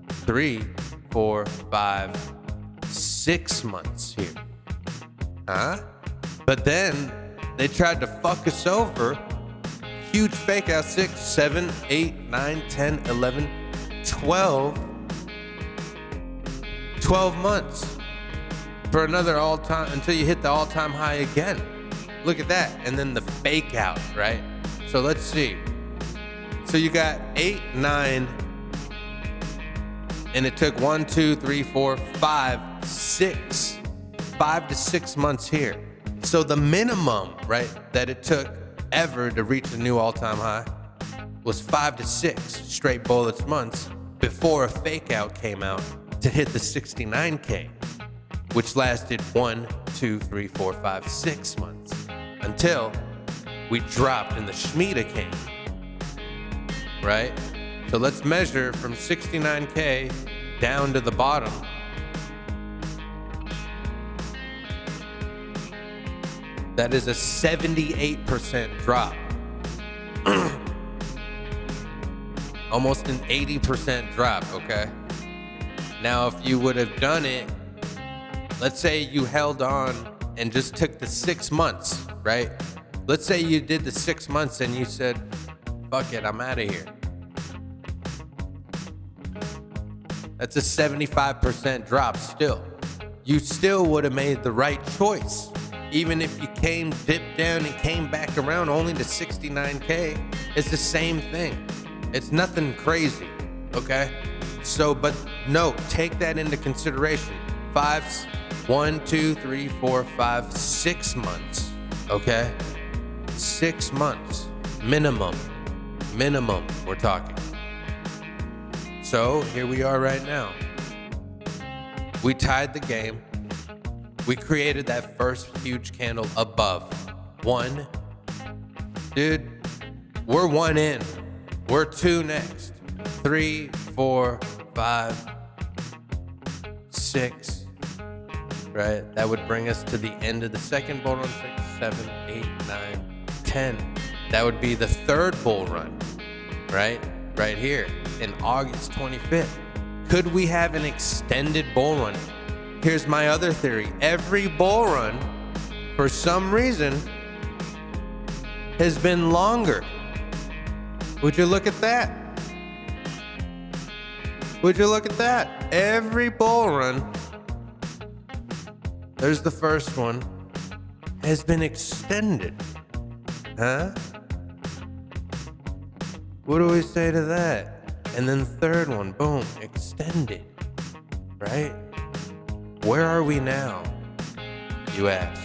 3, 4, 5, 6 months here. Huh? But then they tried to fuck us over. Huge fake out. 6, 7, 8, 9, 10, 11, 12 months for another all-time, until you hit the all-time high again. Look at that. And then the fake out, right? So let's see. So you got 8, 9, and it took 1, 2, 3, 4, 5, 6. 5 to 6 months here. So the minimum, right, that it took ever to reach a new all-time high was 5 to 6 straight bullets months before a fake out came out to hit the 69K, which lasted 1, 2, 3, 4, 5, 6 months until we dropped and the Shemitah came, right? So let's measure from 69K down to the bottom. That is a 78% drop. Almost an 80% drop, okay? Now, if you would have done it, let's say you held on and just took the 6 months, right? Let's say you did the 6 months and you said, fuck it, I'm out of here. That's a 75% drop still. You still would have made the right choice. Even if you dipped down and came back around only to 69K, it's the same thing. It's nothing crazy, okay? So, but no, take that into consideration. 1, 2, 3, 4, 5, 6 months, okay? 6 months, minimum, we're talking. So here we are right now. We tied the game. We created that first huge candle above. 1. Dude, we're 1 in. We're 2 next. 3, 4, 5, 6. Right? That would bring us to the end of the second bull run. 6, 7, 8, 9, 10. That would be the third bull run. Right? Right here in August 25th. Could we have an extended bull run? Here's my other theory. Every bull run, for some reason, has been longer. Would you look at that? Would you look at that? Every bull run, there's the first one, has been extended. Huh? What do we say to that? And then the third one, boom, extended. Right? Where are we now, you ask?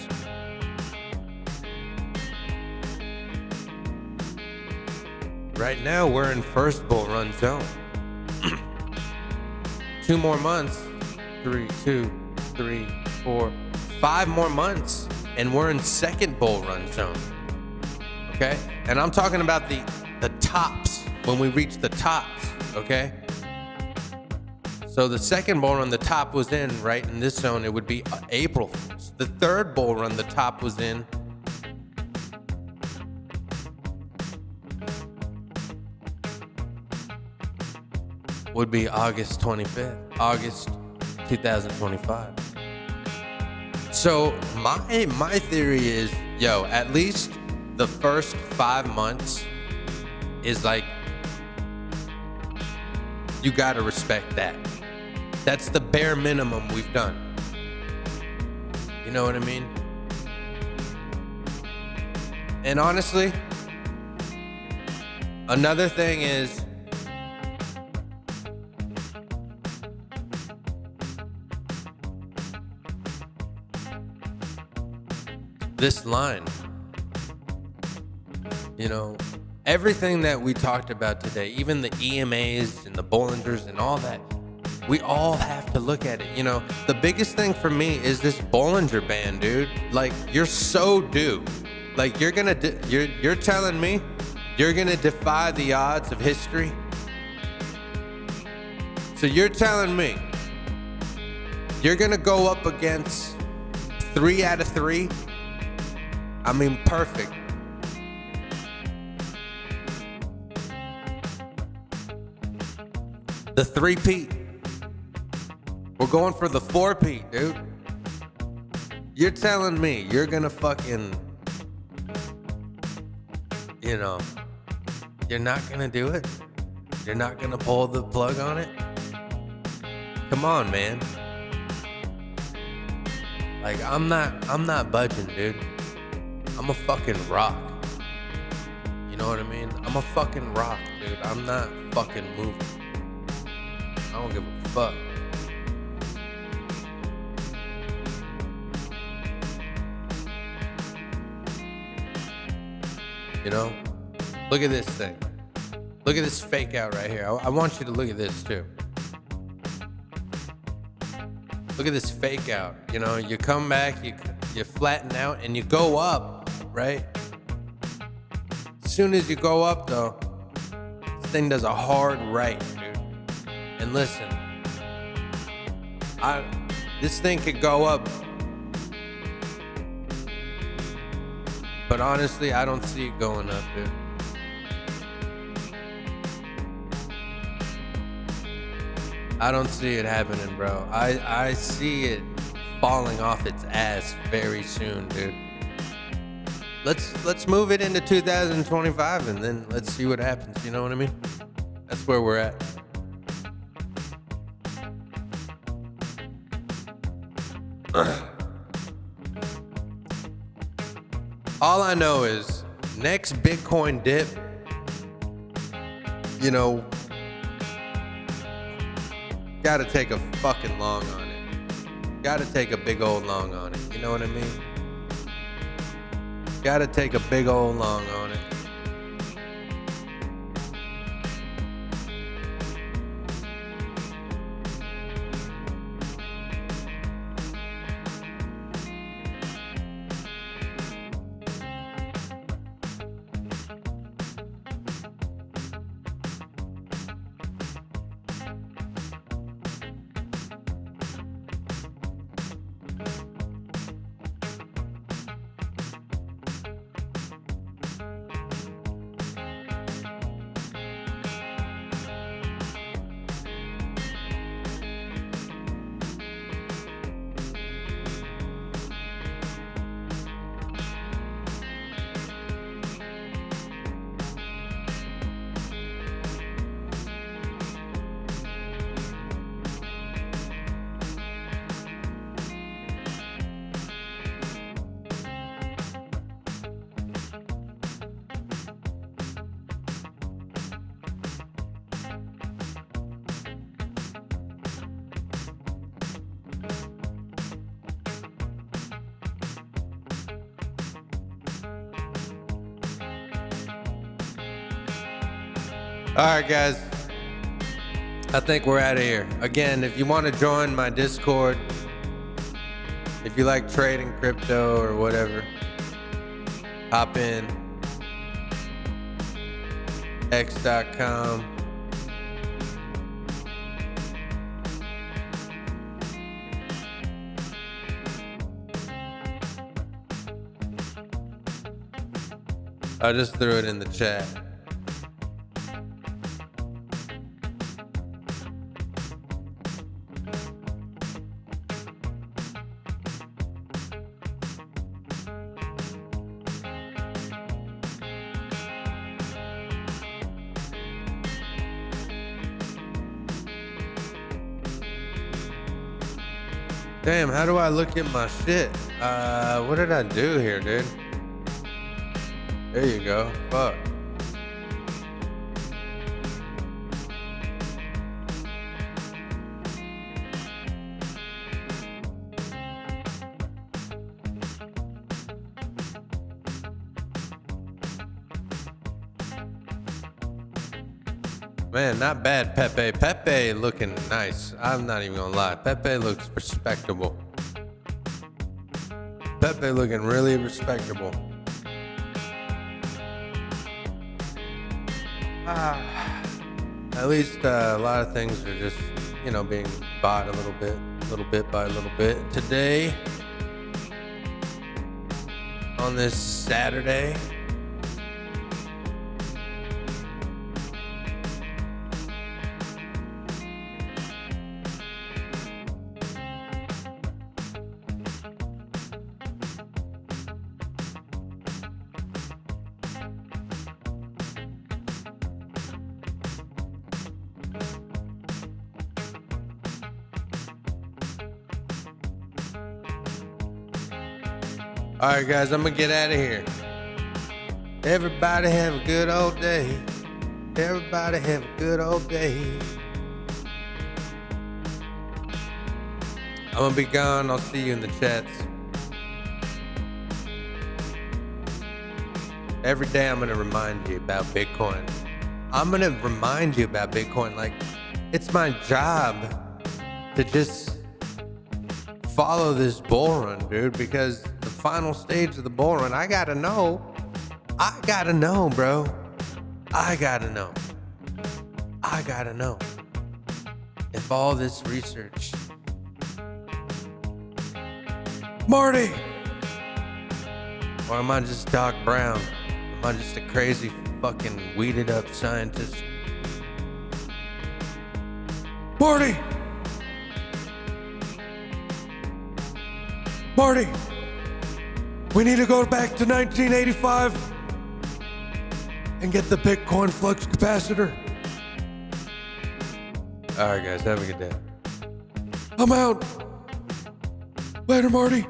Right now, we're in first bull run zone. 2 more months, 2, 3, 4, 5 more months, and we're in second bull run zone. Okay? And I'm talking about the tops, when we reach the tops, okay? So the second bull run, the top was in right in this zone. It would be April 1st. The third bull run, the top was in would be August 25th, August 2025. So my theory is, yo, at least the first 5 months is like, you gotta respect that. That's the bare minimum we've done. You know what I mean? And honestly, another thing is, this line, you know, everything that we talked about today, even the EMAs and the Bollingers and all that, we all have to look at it. You know, the biggest thing for me is this Bollinger Band, dude. Like, you're so due. Like, you're telling me you're gonna defy the odds of history? So you're telling me you're gonna go up against 3 out of 3? I mean, perfect. The 3-peat. We're going for the 4-peat, dude. You're telling me you're gonna fucking, you know, you're not gonna do it? You're not gonna pull the plug on it? Come on, man. Like, I'm not budging, dude. I'm a fucking rock. You know what I mean? I'm a fucking rock, dude. I'm not fucking moving. I don't give a fuck. You know? Look at this thing. Look at this fake out right here. I want you to look at this too. Look at this fake out. You know, you come back, you flatten out, and you go up, right? As soon as you go up, though, thing does a hard right, dude. And listen, this thing could go up, but honestly, I don't see it going up, dude. I don't see it happening, bro. I see it falling off its ass very soon, dude. Let's move it into 2025 and then let's see what happens. You know what I mean? That's where we're at. All I know is next Bitcoin dip, you know, gotta take a fucking long on it. Gotta take a big old long on it. You know what I mean? Gotta take a big old long on it. All right, guys. I think we're out of here. Again, if you want to join my Discord, if you like trading crypto or whatever, hop in. X.com. I just threw it in the chat. Damn, how do I look at my shit? What did I do here, dude? There you go. Fuck. Man, not bad, Pepe. Pepe looking nice. I'm not even gonna lie. Pepe looks respectable. Pepe looking really respectable. At least a lot of things are just, you know, being bought a little bit by a little bit. Today, on this Saturday, all right, guys, I'm gonna get out of here. Everybody have a good old day. Everybody have a good old day. I'm gonna be gone. I'll see you in the chats. Every day I'm gonna remind you about Bitcoin. I'm gonna remind you about Bitcoin. Like, it's my job to just follow this bull run, dude, because the final stage of the bull run, I gotta know, bro. I gotta know. I gotta know if all this research, Marty, or am I just Doc Brown? Am I just a crazy fucking weeded up scientist? Marty! Marty! We need to go back to 1985 and get the Bitcoin flux capacitor. All right, guys, have a good day. I'm out. Later, Marty.